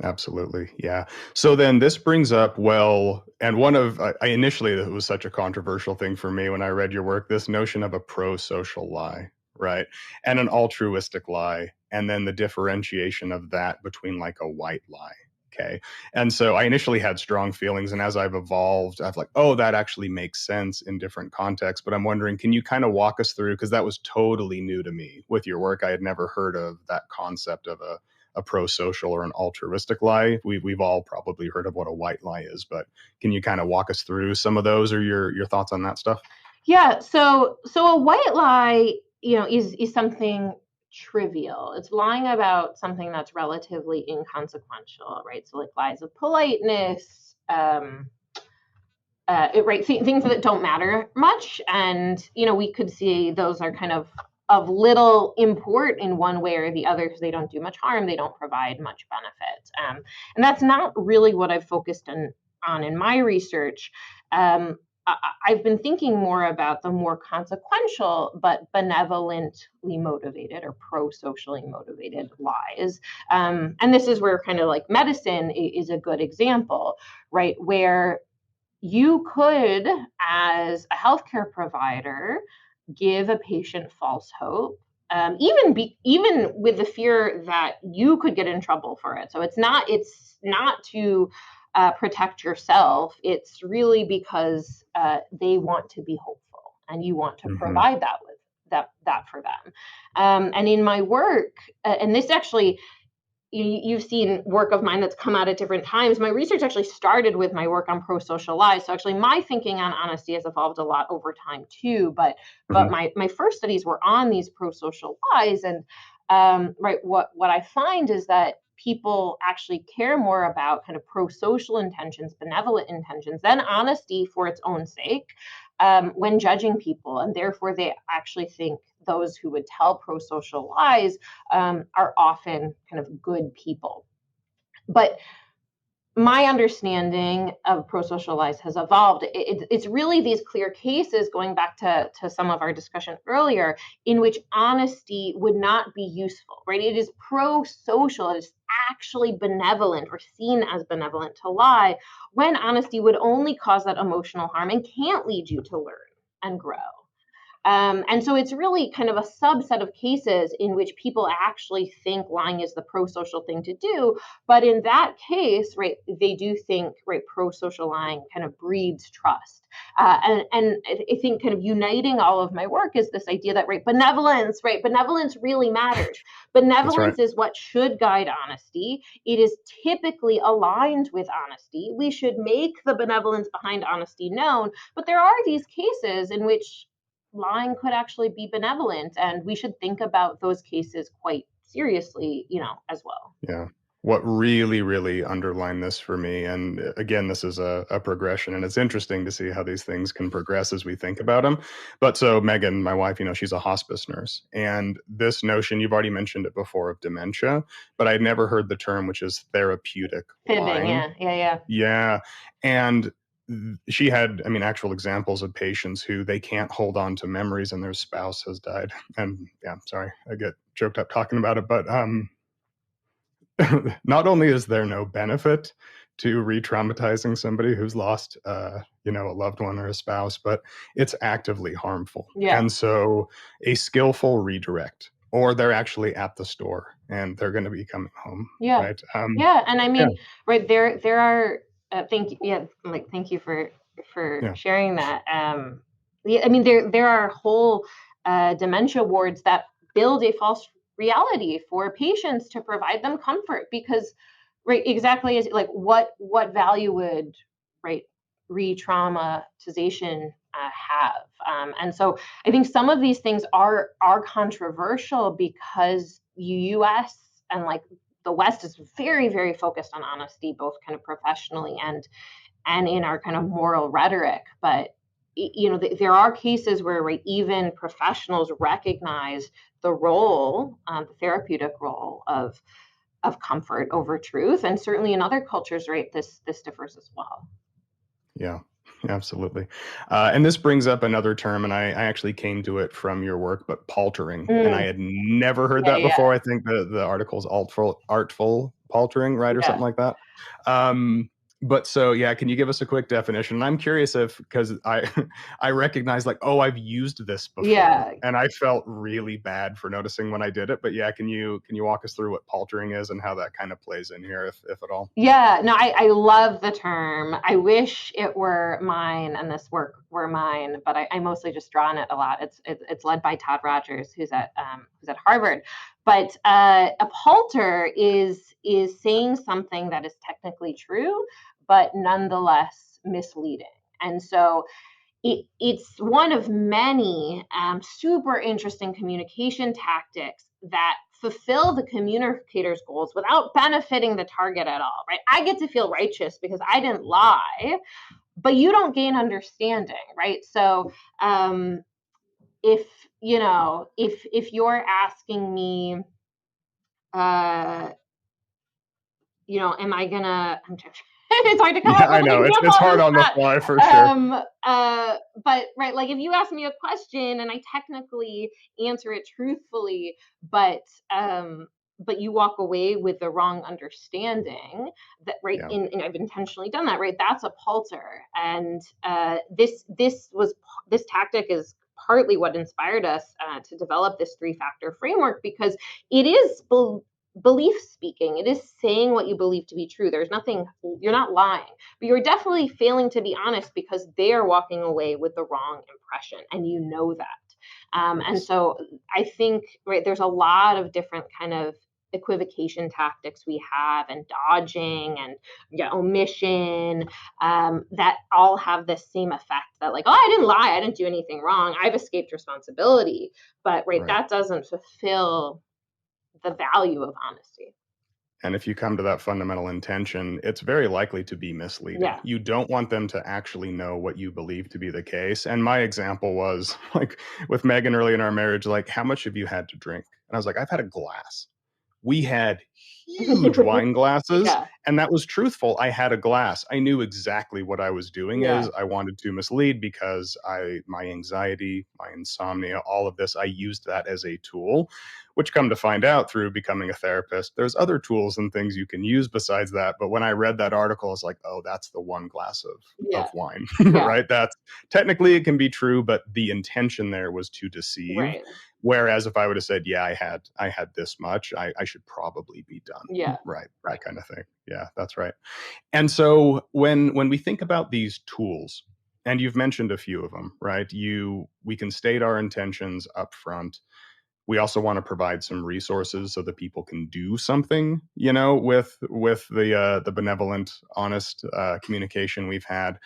Absolutely. Yeah. So then this brings up, and one of, I initially, it was such a controversial thing for me when I read your work, this notion of a prosocial lie, right? And an altruistic lie. And then the differentiation of that between like a white lie. Okay. And so I initially had strong feelings, and as I've evolved, I've like, oh, that actually makes sense in different contexts. But I'm wondering, can you kind of walk us through, because that was totally new to me with your work. I had never heard of that concept of a prosocial or an altruistic lie. We've all probably heard of what a white lie is, but can you kind of walk us through some of those, or your thoughts on that stuff? Yeah. So a white lie, is something trivial. It's lying about something that's relatively inconsequential, right? So like lies of politeness, things that don't matter much. And, we could see those are kind of little import in one way or the other, because they don't do much harm. They don't provide much benefit. And that's not really what I've focused on in my research. I've been thinking more about the more consequential but benevolently motivated or pro-socially motivated lies. And this is where kind of like medicine is a good example, right? Where you could, as a healthcare provider, give a patient false hope, even with the fear that you could get in trouble for it. So it's not to protect yourself. It's really because they want to be hopeful, and you want to provide that for them. And in my work, and this actually, you've seen work of mine that's come out at different times. My research actually started with my work on prosocial lies. So actually my thinking on honesty has evolved a lot over time too. But my first studies were on these prosocial lies. And what I find is that people actually care more about kind of prosocial intentions, benevolent intentions, than honesty for its own sake when judging people. And therefore they actually think those who would tell prosocial lies are often kind of good people. But my understanding of prosocial lies has evolved. It's really these clear cases, going back to some of our discussion earlier, in which honesty would not be useful, right? It is prosocial, it is actually benevolent or seen as benevolent to lie, when honesty would only cause that emotional harm and can't lead you to learn and grow. And so it's really kind of a subset of cases in which people actually think lying is the pro-social thing to do. But in that case, right, they do think, right, pro-social lying kind of breeds trust. And I think kind of uniting all of my work is this idea that, right, benevolence really matters. Benevolence is what should guide honesty. It is typically aligned with honesty. We should make the benevolence behind honesty known. But there are these cases in which lying could actually be benevolent, and we should think about those cases quite seriously, as well. Yeah. What really, really underlined this for me, and again, this is a progression, and it's interesting to see how these things can progress as we think about them. But so Megan, my wife, she's a hospice nurse, and this notion, you've already mentioned it before, of dementia, but I'd never heard the term, which is therapeutic Fibbing, lying. yeah. Yeah. And she had, I mean, actual examples of patients who they can't hold on to memories and their spouse has died. And yeah, sorry, I get choked up talking about it, but not only is there no benefit to re-traumatizing somebody who's lost, a loved one or a spouse, but it's actively harmful. Yeah. And so a skillful redirect, or they're actually at the store and they're going to be coming home. Yeah. Right. Yeah. And I mean, right there are, thank you for sharing that. I mean, there are whole dementia wards that build a false reality for patients to provide them comfort because, right, exactly as like what value would, right, re-traumatization have? And so I think some of these things are controversial because U.S. and like the West is very, very focused on honesty, both kind of professionally and in our kind of moral rhetoric. But there are cases where, right, even professionals recognize the role, the therapeutic role of comfort over truth, and certainly in other cultures, right, this differs as well. Yeah, absolutely. And this brings up another term, and I actually came to it from your work, but paltering. And I had never heard that before. I think the article is artful paltering, right? Or something like that. But so, yeah, can you give us a quick definition? And I'm curious because I recognize like, oh, I've used this before, and I felt really bad for noticing when I did it. But yeah, can you walk us through what paltering is and how that kind of plays in here, if at all? Yeah, no, I love the term. I wish it were mine and this work were mine, but I mostly just draw on it a lot. It's led by Todd Rogers, who's at Harvard. But a palter is saying something that is technically true, but nonetheless misleading. And so it's one of many super interesting communication tactics that fulfill the communicator's goals without benefiting the target at all, right? I get to feel righteous because I didn't lie, but you don't gain understanding, right? So if you're asking me, am I gonna? It's hard to come up with I know an example it's hard on the fly for sure. But right, like if you ask me a question and I technically answer it truthfully, but you walk away with the wrong understanding, that right, and I've intentionally done that, right? That's a palter, and this tactic is partly what inspired us to develop this 3-factor framework, because it is belief speaking. It is saying what you believe to be true. There's nothing, you're not lying, but you're definitely failing to be honest because they are walking away with the wrong impression, and you know that. And so I think, right, there's a lot of different kind of equivocation tactics we have, and dodging and omission, that all have the same effect, that like, oh, I didn't lie, I didn't do anything wrong, I've escaped responsibility. But right, that doesn't fulfill the value of honesty. And if you come to that fundamental intention, it's very likely to be misleading. Yeah. You don't want them to actually know what you believe to be the case. And my example was like with Megan early in our marriage, like, how much have you had to drink? And I was like, I've had a glass. We had huge wine glasses, and that was truthful. I had a glass. I knew exactly what I was doing. Is I wanted to mislead because my anxiety, my insomnia, all of this, I used that as a tool, which come to find out through becoming a therapist, there's other tools and things you can use besides that. But when I read that article, I was like, oh, that's the one glass of wine, right? That's technically it can be true, but the intention there was to deceive. Right. Whereas if I would have said, yeah, I had this much, I should probably be done. Yeah. Right. That kind of thing. Yeah, that's right. And so when we think about these tools, and you've mentioned a few of them, right? We can state our intentions up front. We also want to provide some resources so that people can do something, with the benevolent, honest communication we've had.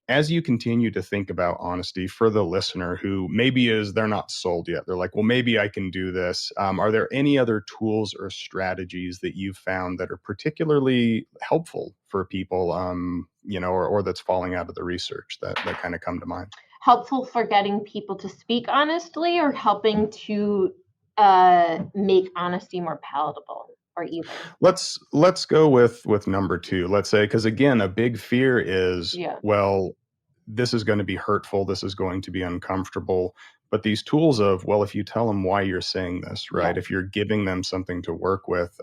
As you continue to think about honesty for the listener who maybe they're not sold yet, they're like, well, maybe I can do this. Are there any other tools or strategies that you've found that are particularly helpful for people, or that's falling out of the research that kind of come to mind? Helpful for getting people to speak honestly, or helping to make honesty more palatable? or either? Let's go with number two. Let's say, because again, a big fear is, Yeah. well, this is going to be hurtful, this is going to be uncomfortable. But these tools of, well, if you tell them why you're saying this, right? Yeah. If you're giving them something to work with,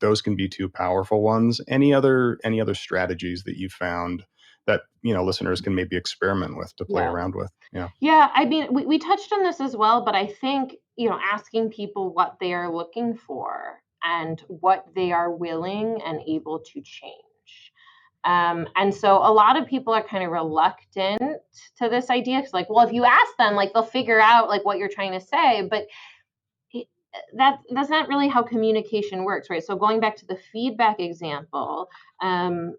those can be two powerful ones. Any other strategies that you found that listeners can maybe experiment with to play Yeah. around with? Yeah. Yeah, I mean, we touched on this as well, but I think, asking people what they are looking for and what they are willing and able to change. And so a lot of people are kind of reluctant to this idea because, like, well, if you ask them, like, they'll figure out like what you're trying to say, but it, that's not really how communication works, right? So going back to the feedback example, um,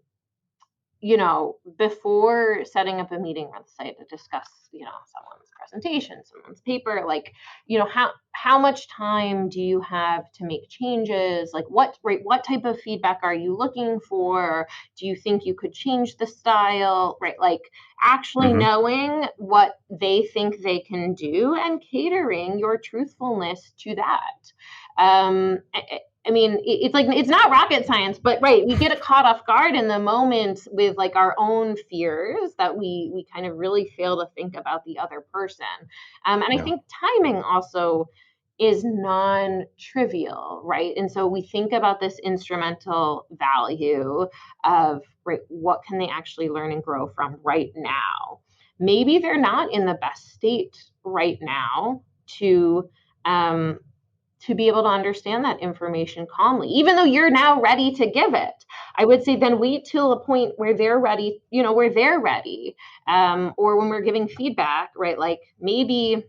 before setting up a meeting, let's say to discuss, someone's presentation, someone's paper, like, how much time do you have to make changes? Like what type of feedback are you looking for? Do you think you could change the style? Right? Like actually Mm-hmm. knowing what they think they can do and catering your truthfulness to that. I mean, it's like it's not rocket science, but right, we get caught off guard in the moment with like our own fears that we kind of really fail to think about the other person. And I Yeah. think timing also is non-trivial, right? And so we think about this instrumental value of right, what can they actually learn and grow from right now? Maybe they're not in the best state right now um, to be able to understand that information calmly, even though you're now ready to give it. I would say then wait till a point where they're ready, where they're ready. Or when we're giving feedback, right? Like maybe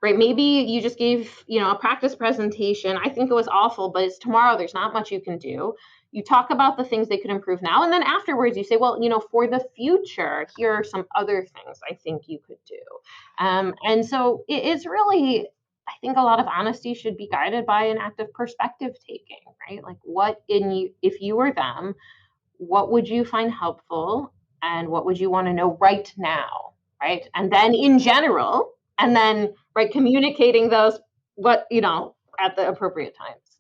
you just gave, a practice presentation. I think it was awful, but it's tomorrow. There's not much you can do. You talk about the things they could improve now. And then afterwards you say, well, for the future, here are some other things I think you could do. And so it is really, I think a lot of honesty should be guided by an active perspective taking, right? Like what in you, if you were them, what would you find helpful and what would you want to know right now, right? And then in general, and then right communicating those at the appropriate times.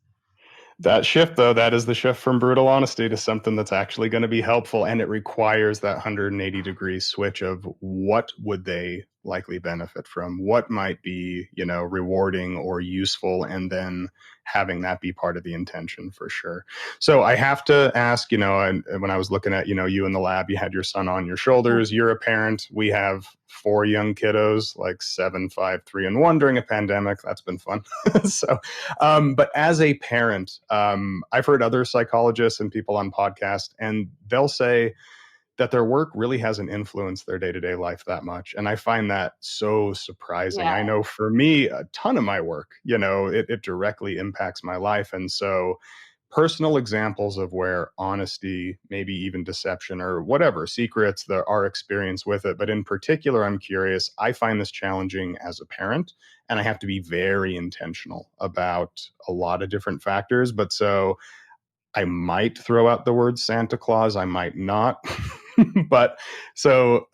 That shift, though, that is the shift from brutal honesty to something that's actually going to be helpful. And it requires that 180-degree switch of what would they likely benefit from, what might be, rewarding or useful, and then having that be part of the intention for sure. So I have to ask, when I was looking at, you in the lab, you had your son on your shoulders, you're a parent. We have 4 young kiddos, like 7, 5, 3, and 1 during a pandemic. That's been fun. So, but as a parent, I've heard other psychologists and people on podcasts, and they'll say that their work really hasn't influenced their day-to-day life that much. And I find that so surprising. Yeah. I know for me, a ton of my work, it directly impacts my life. And so personal examples of where honesty, maybe even deception or whatever, secrets, our experience with it. But in particular, I'm curious, I find this challenging as a parent, and I have to be very intentional about a lot of different factors. But so I might throw out the word Santa Claus, I might not. But so,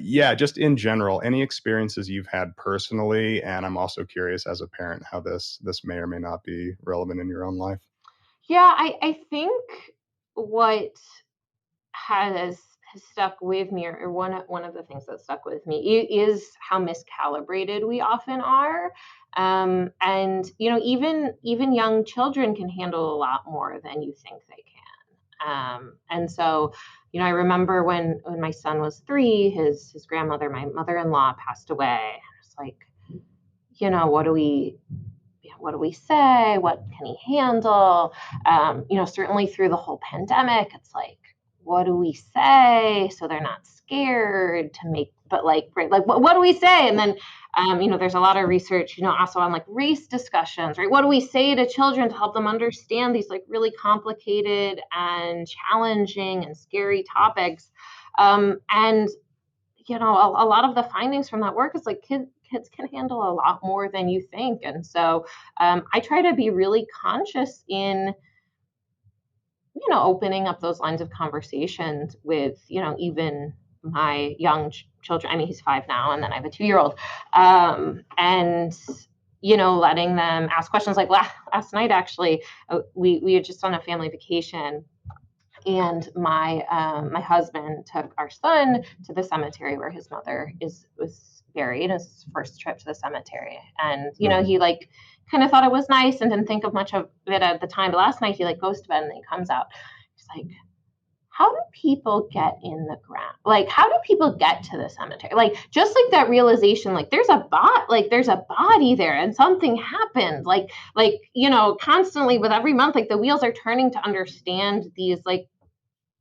yeah, just in general, any experiences you've had personally, and I'm also curious as a parent how this may or may not be relevant in your own life. Yeah, I think what has stuck with me, or one of the things that stuck with me is how miscalibrated we often are. And even young children can handle a lot more than you think they can. And so, I remember when my son was 3, his grandmother, my mother-in-law, passed away. It's like, what do we say? What can he handle? Certainly through the whole pandemic, it's like, what do we say so they're not scared to make, but like, right, like, what do we say? And then, there's a lot of research, also on like race discussions, right? What do we say to children to help them understand these like really complicated and challenging and scary topics? And a lot of the findings from that work is like kids can handle a lot more than you think. And so I try to be really conscious in, opening up those lines of conversations with, even my young children. I mean, he's 5 now, and then I have a 2-year-old. And letting them ask questions. Like last night, actually, we had just on a family vacation, and my husband took our son to the cemetery where his mother was buried. His first trip to the cemetery, and he like kind of thought it was nice and didn't think of much of it at the time. But last night he like goes to bed and then he comes out. He's like, how do people get in the ground? Like, how do people get to the cemetery? Like, just like that realization, like there's a body there and something happened. Like, constantly with every month, like the wheels are turning to understand these like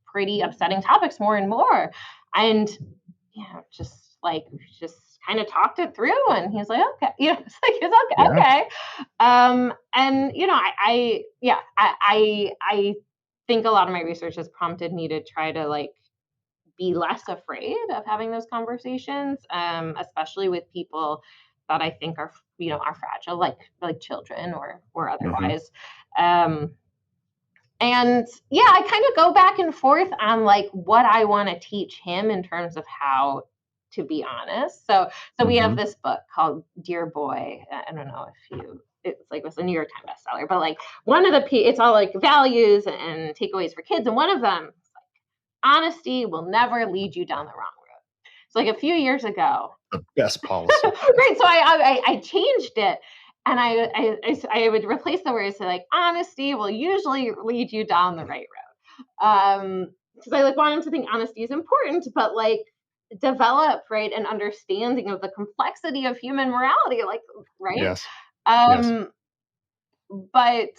pretty upsetting topics more and more. And, just kind of talked it through, and he's like, okay, it's like, it's okay. Yeah. Okay. And, I think a lot of my research has prompted me to try to like be less afraid of having those conversations, especially with people that I think are fragile, like children or otherwise. And I kind of go back and forth on like what I want to teach him in terms of how to be honest. So we have this book called Dear Boy. I don't know if it's a New York Times bestseller, but like one of it's all like values and takeaways for kids. And one of them is like, honesty will never lead you down the wrong road. So like a few years ago, the best policy. Right. So I changed it. And I would replace the words to like, honesty will usually lead you down the right road. Because I like want him to think honesty is important, but like develop an understanding of the complexity of human morality, like, right? Yes. Yes. But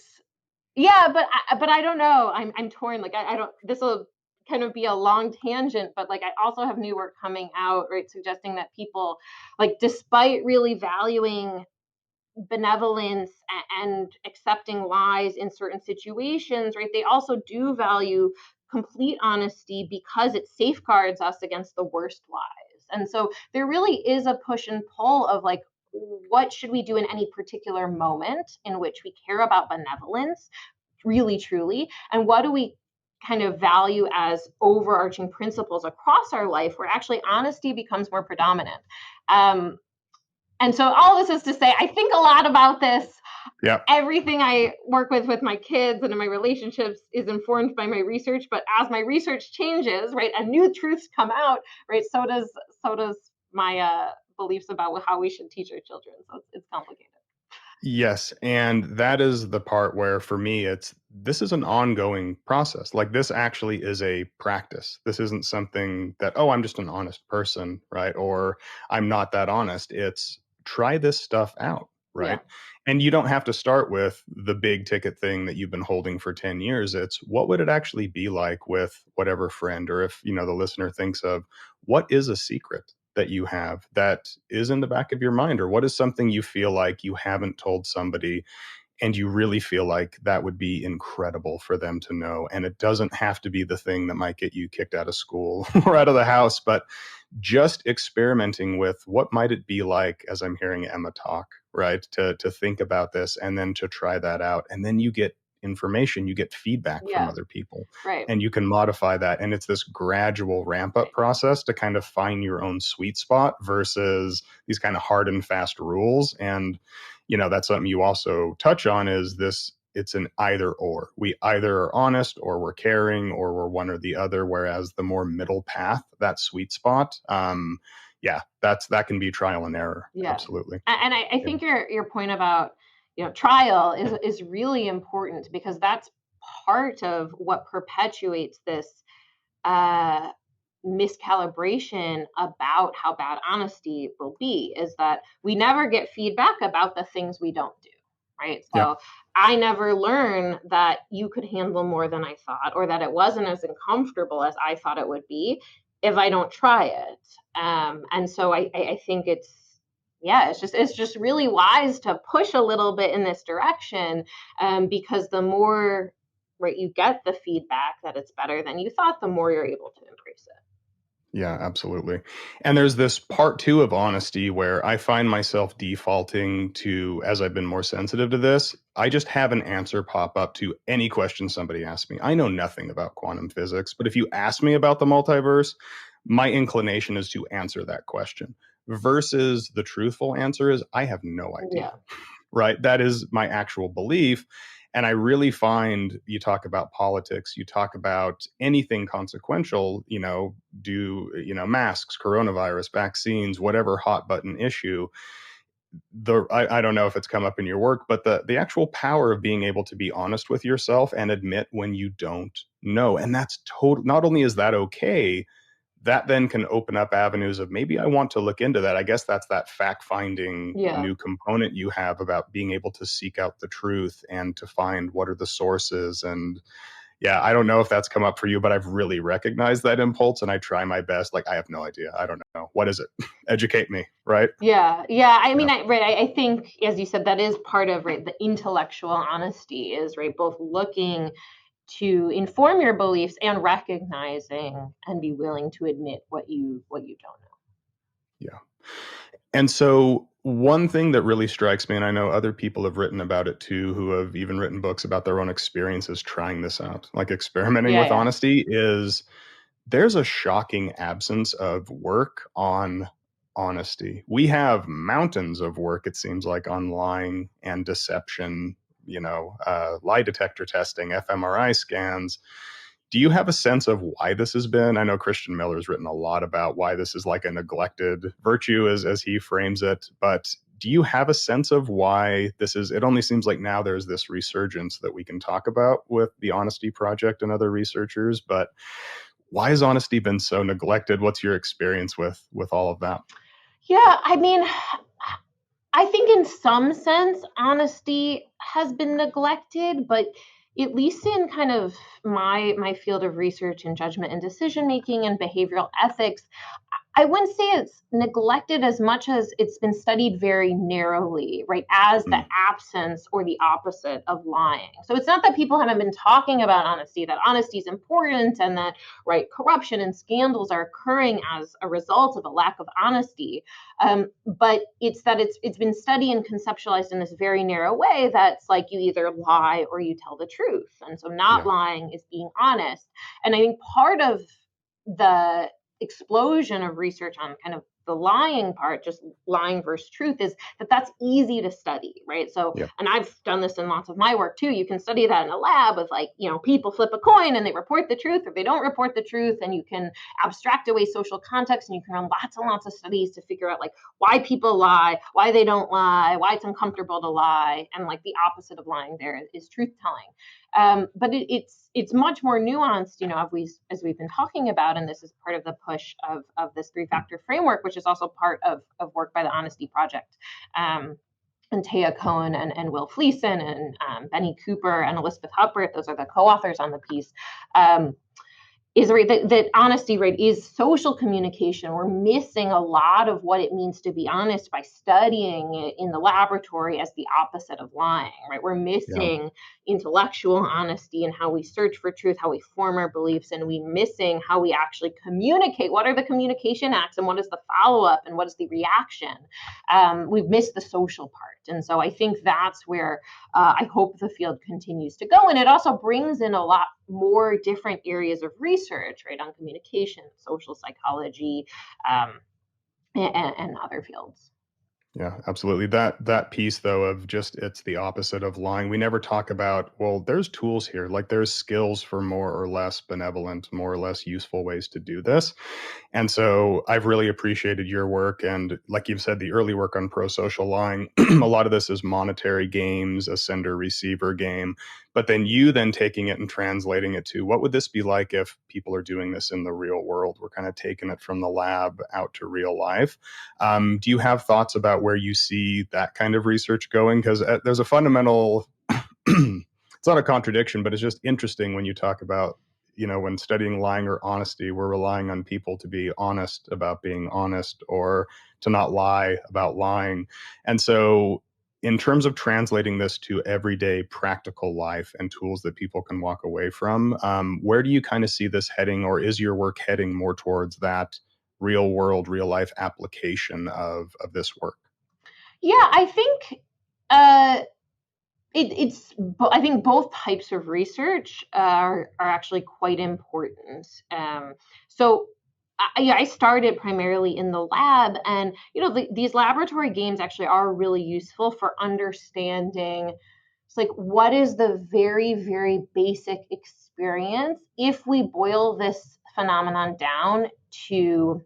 I don't know. I'm torn. Like I don't. This will kind of be a long tangent, but like I also have new work coming out, right, suggesting that people, like, despite really valuing benevolence and accepting lies in certain situations, right, they also do value complete honesty because it safeguards us against the worst lies. And so there really is a push and pull of like, what should we do in any particular moment in which we care about benevolence really truly, and what do we kind of value as overarching principles across our life where actually honesty becomes more predominant. And so all this is to say, I think a lot about this. Yeah. Everything I work with my kids and in my relationships is informed by my research. But as my research changes, right, and new truths come out, right, so does my beliefs about how we should teach our children. So it's complicated. Yes. And that is the part where for me, this is an ongoing process. Like this actually is a practice. This isn't something that, oh, I'm just an honest person, right? Or I'm not that honest. It's try this stuff out, right? Yeah. And you don't have to start with the big ticket thing that you've been holding for 10 years. It's what would it actually be like with whatever friend, or if, the listener thinks of what is a secret that you have that is in the back of your mind, or what is something you feel like you haven't told somebody and you really feel like that would be incredible for them to know. And it doesn't have to be the thing that might get you kicked out of school or out of the house, but just experimenting with what might it be like, as I'm hearing Emma talk, right? To think about this and then to try that out. And then you get information, you get feedback from other people, right, and you can modify that. And it's this gradual ramp up process to kind of find your own sweet spot versus these kind of hard and fast rules. And that's something you also touch on, is this, it's an either or. We either are honest or we're caring or we're one or the other. Whereas the more middle path, that sweet spot, that can be trial and error. Yeah. Absolutely. And I think your point about, trial is really important, because that's part of what perpetuates this miscalibration about how bad honesty will be, is that we never get feedback about the things we don't do, right? So I never learn that you could handle more than I thought, or that it wasn't as uncomfortable as I thought it would be, if I don't try it. And so I think it's just really wise to push a little bit in this direction, because the more, right, you get the feedback that it's better than you thought, the more you're able to embrace it. Yeah, absolutely. And there's this part two of honesty where I find myself defaulting to, as I've been more sensitive to this, I just have an answer pop up to any question somebody asks me. I know nothing about quantum physics, but if you ask me about the multiverse, my inclination is to answer that question versus the truthful answer is, I have no idea. Yeah. Right? That is my actual belief. And I really find, you talk about politics, you talk about anything consequential, masks, coronavirus, vaccines, whatever hot button issue. I don't know if it's come up in your work, but the actual power of being able to be honest with yourself and admit when you don't know. And that's total. Not only is that okay, that then can open up avenues of, maybe I want to look into that. I guess that's that fact finding Yeah. new component you have about being able to seek out the truth and to find what are the sources. And yeah, I don't know if that's come up for you, but I've really recognized that impulse, and I try my best. Like, I have no idea. I don't know. What is it? Educate me, right? Yeah. I mean, I think, as you said, that is part of, right, the intellectual honesty is, right, both looking to inform your beliefs and recognizing and be willing to admit what you don't know. Yeah. And so one thing that really strikes me, and I know other people have written about it too, who have even written books about their own experiences trying this out, like experimenting with Yeah. honesty, is there's a shocking absence of work on honesty. We have mountains of work, it seems like, on lying and deception, lie detector testing, fMRI scans. Do you have a sense of why this has been? I know Christian Miller's written a lot about why this is like a neglected virtue, as he frames it, but do you have a sense of why this is? It only seems like now there's this resurgence that we can talk about with the Honesty Project and other researchers, but why has honesty been so neglected? What's your experience with all of that? Yeah, I mean, I think in some sense, honesty has been neglected, but at least in kind of my field of research and judgment and decision making and behavioral ethics, I wouldn't say it's neglected as much as it's been studied very narrowly, right, as the absence or the opposite of lying. So it's not that people haven't been talking about honesty, that honesty is important and that, right, corruption and scandals are occurring as a result of a lack of honesty. But it's that it's been studied and conceptualized in this very narrow way that's like you either lie or you tell the truth. And so not lying is being honest. And I think part of the explosion of research on kind of the lying part, just lying versus truth, is that that's easy to study, right? So, and I've done this in lots of my work too. You can study that in a lab with, like, people flip a coin and they report the truth or they don't report the truth, and you can abstract away social context and you can run lots and lots of studies to figure out, like, why people lie, why they don't lie, why it's uncomfortable to lie, and, like, the opposite of lying there is truth telling. But it's much more nuanced, as we've been talking about, and this is part of the push of this 3-factor framework, which is also part of work by the Honesty Project. And Taya Cohen and Will Fleeson and Benny Cooper and Elizabeth Huppert, those are the co-authors on the piece. Is right that honesty, right, is social communication. We're missing a lot of what it means to be honest by studying it in the laboratory as the opposite of lying, right? We're missing intellectual honesty and how we search for truth, how we form our beliefs, and we missing how we actually communicate. What are the communication acts and what is the follow-up and what is the reaction? We've missed the social part. And so I think that's where I hope the field continues to go. And it also brings in a lot more different areas of research, right, on communication, social psychology, and other fields. Yeah, absolutely. That piece, though, of just, it's the opposite of lying. We never talk about, well, there's tools here, like there's skills for more or less benevolent, more or less useful ways to do this. And so I've really appreciated your work. And like you've said, the early work on prosocial lying, a lot of this is monetary games, a sender-receiver game. But then you then taking it and translating it to, what would this be like if people are doing this in the real world? We're kind of taking it from the lab out to real life. Do you have thoughts about where you see that kind of research going? Because there's a fundamental, it's not a contradiction, but it's just interesting when you talk about, when studying lying or honesty, we're relying on people to be honest about being honest or to not lie about lying. And so in terms of translating this to everyday practical life and tools that people can walk away from, where do you kind of see this heading, or is your work heading more towards that real world, real life application of this work? Yeah, I think I think both types of research are actually quite important. So I started primarily in the lab, and these laboratory games actually are really useful for understanding. It's like, what is the very, very basic experience if we boil this phenomenon down to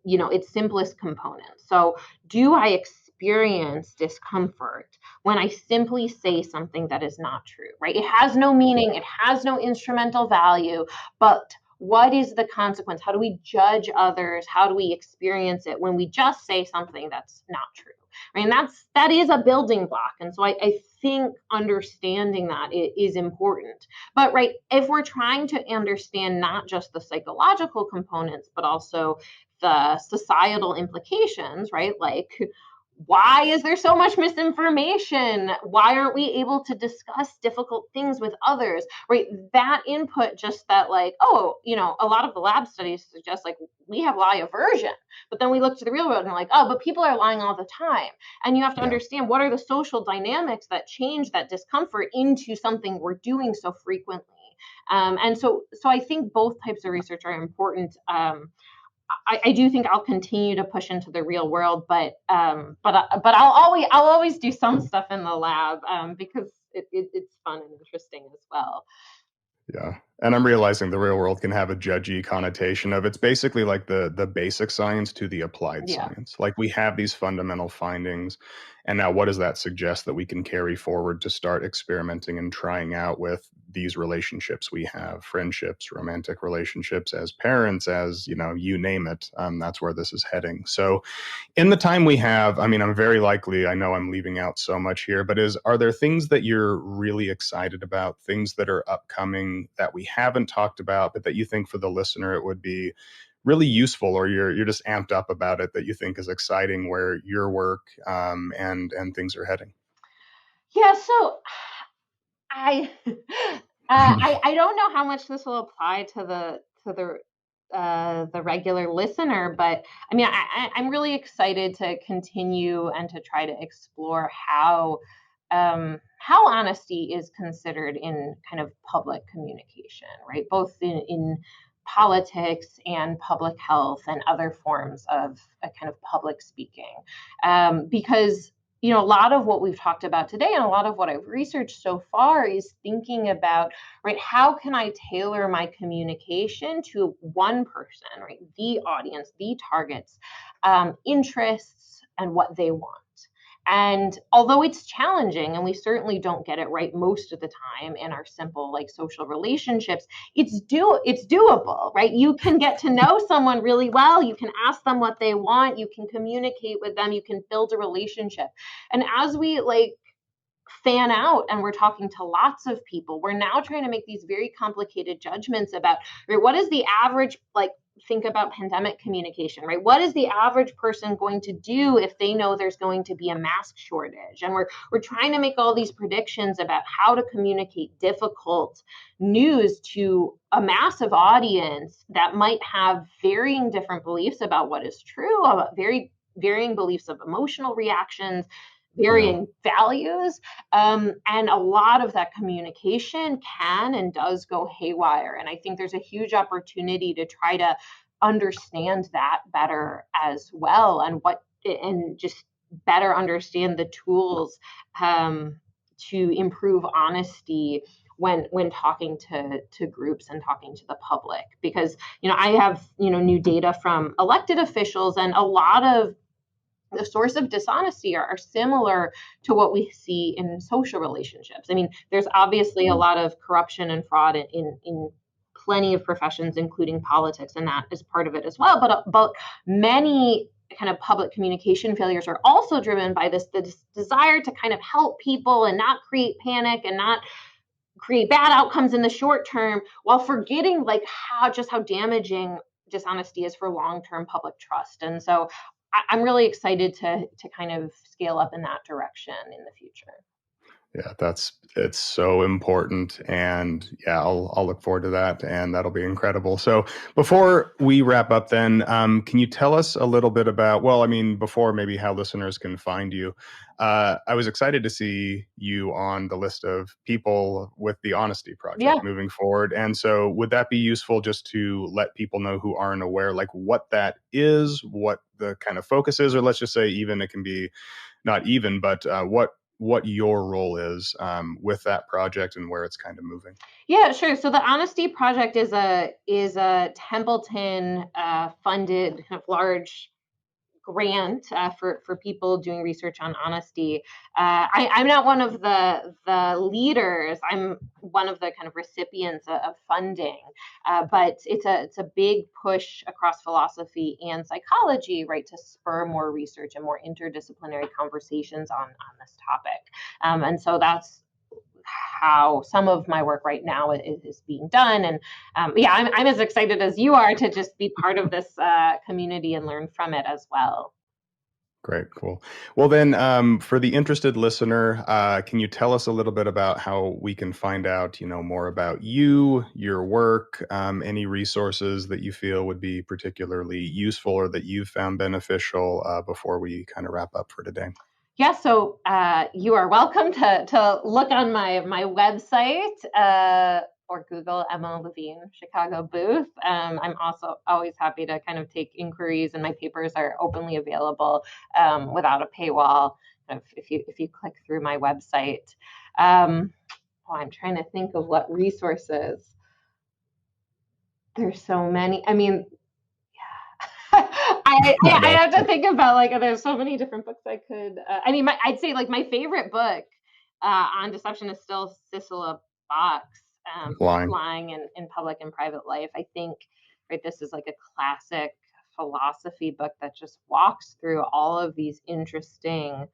its simplest components. So, do I experience discomfort when I simply say something that is not true, right? It has no meaning, it has no instrumental value, but what is the consequence? How do we judge others? How do we experience it when we just say something that's not true? I mean, that is a building block. And so I think understanding that is important. But right, if we're trying to understand not just the psychological components, but also the societal implications, right? Like, why is there so much misinformation? Why aren't we able to discuss difficult things with others, right? That input, just that, like, oh, a lot of the lab studies suggest, like, we have lie aversion, but then we look to the real world and we're like, oh, but people are lying all the time. And you have to understand, what are the social dynamics that change that discomfort into something we're doing so frequently. And so I think both types of research are important. I do think I'll continue to push into the real world, but I'll always do some stuff in the lab, because it's fun and interesting as well. Yeah. And I'm realizing the real world can have a judgy connotation of, it's basically like the basic science to the applied science. Like, we have these fundamental findings, and now what does that suggest that we can carry forward to start experimenting and trying out with these relationships we have, friendships, romantic relationships, as parents, as, you name it. That's where this is heading. So in the time we have, I mean, I know I'm leaving out so much here, but are there things that you're really excited about, things that are upcoming that we haven't talked about, but that you think for the listener it would be really useful, or you're just amped up about it, that you think is exciting, where your work and things are heading? Yeah, so I I don't know how much this will apply to the regular listener, but I mean, I'm really excited to continue and to try to explore how honesty is considered in kind of public communication, right? Both in politics and public health and other forms of a kind of public speaking, because a lot of what we've talked about today and a lot of what I've researched so far is thinking about, right, how can I tailor my communication to one person, right, the audience, the target's interests and what they want. And although it's challenging, and we certainly don't get it right most of the time in our simple, like, social relationships, it's doable, right? You can get to know someone really well. You can ask them what they want. You can communicate with them. You can build a relationship. And as we, like, fan out and we're talking to lots of people, we're now trying to make these very complicated judgments about, right, what is the average, like, think about pandemic communication, right? What is the average person going to do if they know there's going to be a mask shortage? And we're trying to make all these predictions about how to communicate difficult news to a massive audience that might have varying different beliefs about what is true, about varying beliefs of emotional reactions, varying values. And a lot of that communication can and does go haywire. And I think there's a huge opportunity to try to understand that better as well, and just better understand the tools to improve honesty when talking to groups and talking to the public. Because I have new data from elected officials, and a lot of the source of dishonesty are similar to what we see in social relationships. I mean, there's obviously a lot of corruption and fraud in plenty of professions, including politics, and that is part of it as well. But many kind of public communication failures are also driven by this desire to kind of help people and not create panic and not create bad outcomes in the short term, while forgetting, like, how damaging dishonesty is for long-term public trust. And so I'm really excited to kind of scale up in that direction in the future. Yeah, it's so important, and yeah, I'll look forward to that, and that'll be incredible. So before we wrap up, then, can you tell us a little bit about? Well, I mean, before maybe how listeners can find you. I was excited to see you on the list of people with the Honesty Project moving forward, and so would that be useful just to let people know who aren't aware, like what that is, what the kind of focus is, or let's just say even it can be not even, but what your role is with that project and where it's kind of moving. Yeah, sure. So the Honesty Project is a Templeton funded kind of large grant for people doing research on honesty. I'm not one of the leaders. I'm one of the kind of recipients of funding, but it's a big push across philosophy and psychology, right, to spur more research and more interdisciplinary conversations on this topic. And so that's how some of my work right now is being done. And yeah, I'm as excited as you are to just be part of this community and learn from it as well. Great, cool. Well, then, for the interested listener, can you tell us a little bit about how we can find out, more about you, your work, any resources that you feel would be particularly useful or that you've found beneficial before we kind of wrap up for today? Yeah, so you are welcome to look on my website or Google Emma Levine Chicago booth. I'm also always happy to kind of take inquiries, and my papers are openly available without a paywall if you click through my website. I'm trying to think of what resources. There's so many. I mean, I have to think about, like, there's so many different books I could. I mean, I'd say like my favorite book on deception is still Cicely Bach's Lying in Public and Private Life. I think, right, this is like a classic philosophy book that just walks through all of these interesting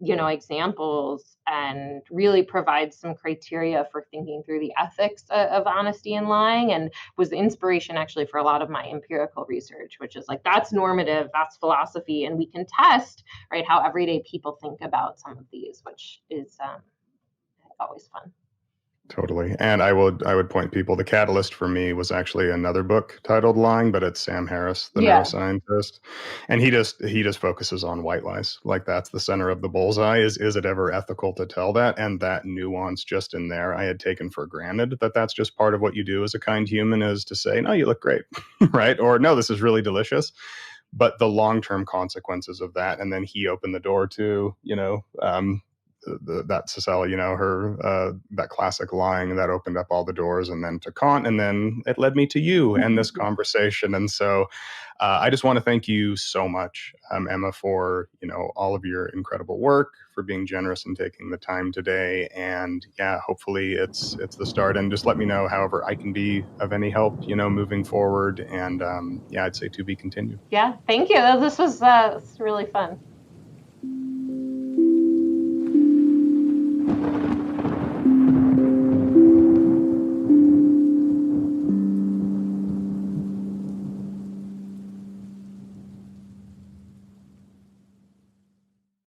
examples and really provides some criteria for thinking through the ethics of honesty and lying, and was the inspiration actually for a lot of my empirical research, which is like, that's normative, that's philosophy, and we can test, right, how everyday people think about some of these, which is always fun. Totally. And I would point people, the catalyst for me was actually another book titled Lying, but it's Sam Harris, the neuroscientist. And he just focuses on white lies. Like, that's the center of the bullseye. Is it ever ethical to tell that? And that nuance just in there, I had taken for granted that that's just part of what you do as a kind human, is to say, no, you look great, right? Or no, this is really delicious. But the long-term consequences of that, and then he opened the door to, that Cicely, her that classic Lying, that opened up all the doors, and then to Kant, and then it led me to you and this conversation. And so I just want to thank you so much, Emma, for all of your incredible work, for being generous and taking the time today. And yeah, hopefully it's the start. And just let me know however I can be of any help, moving forward. And yeah, I'd say to be continued. Yeah, thank you. This was really fun.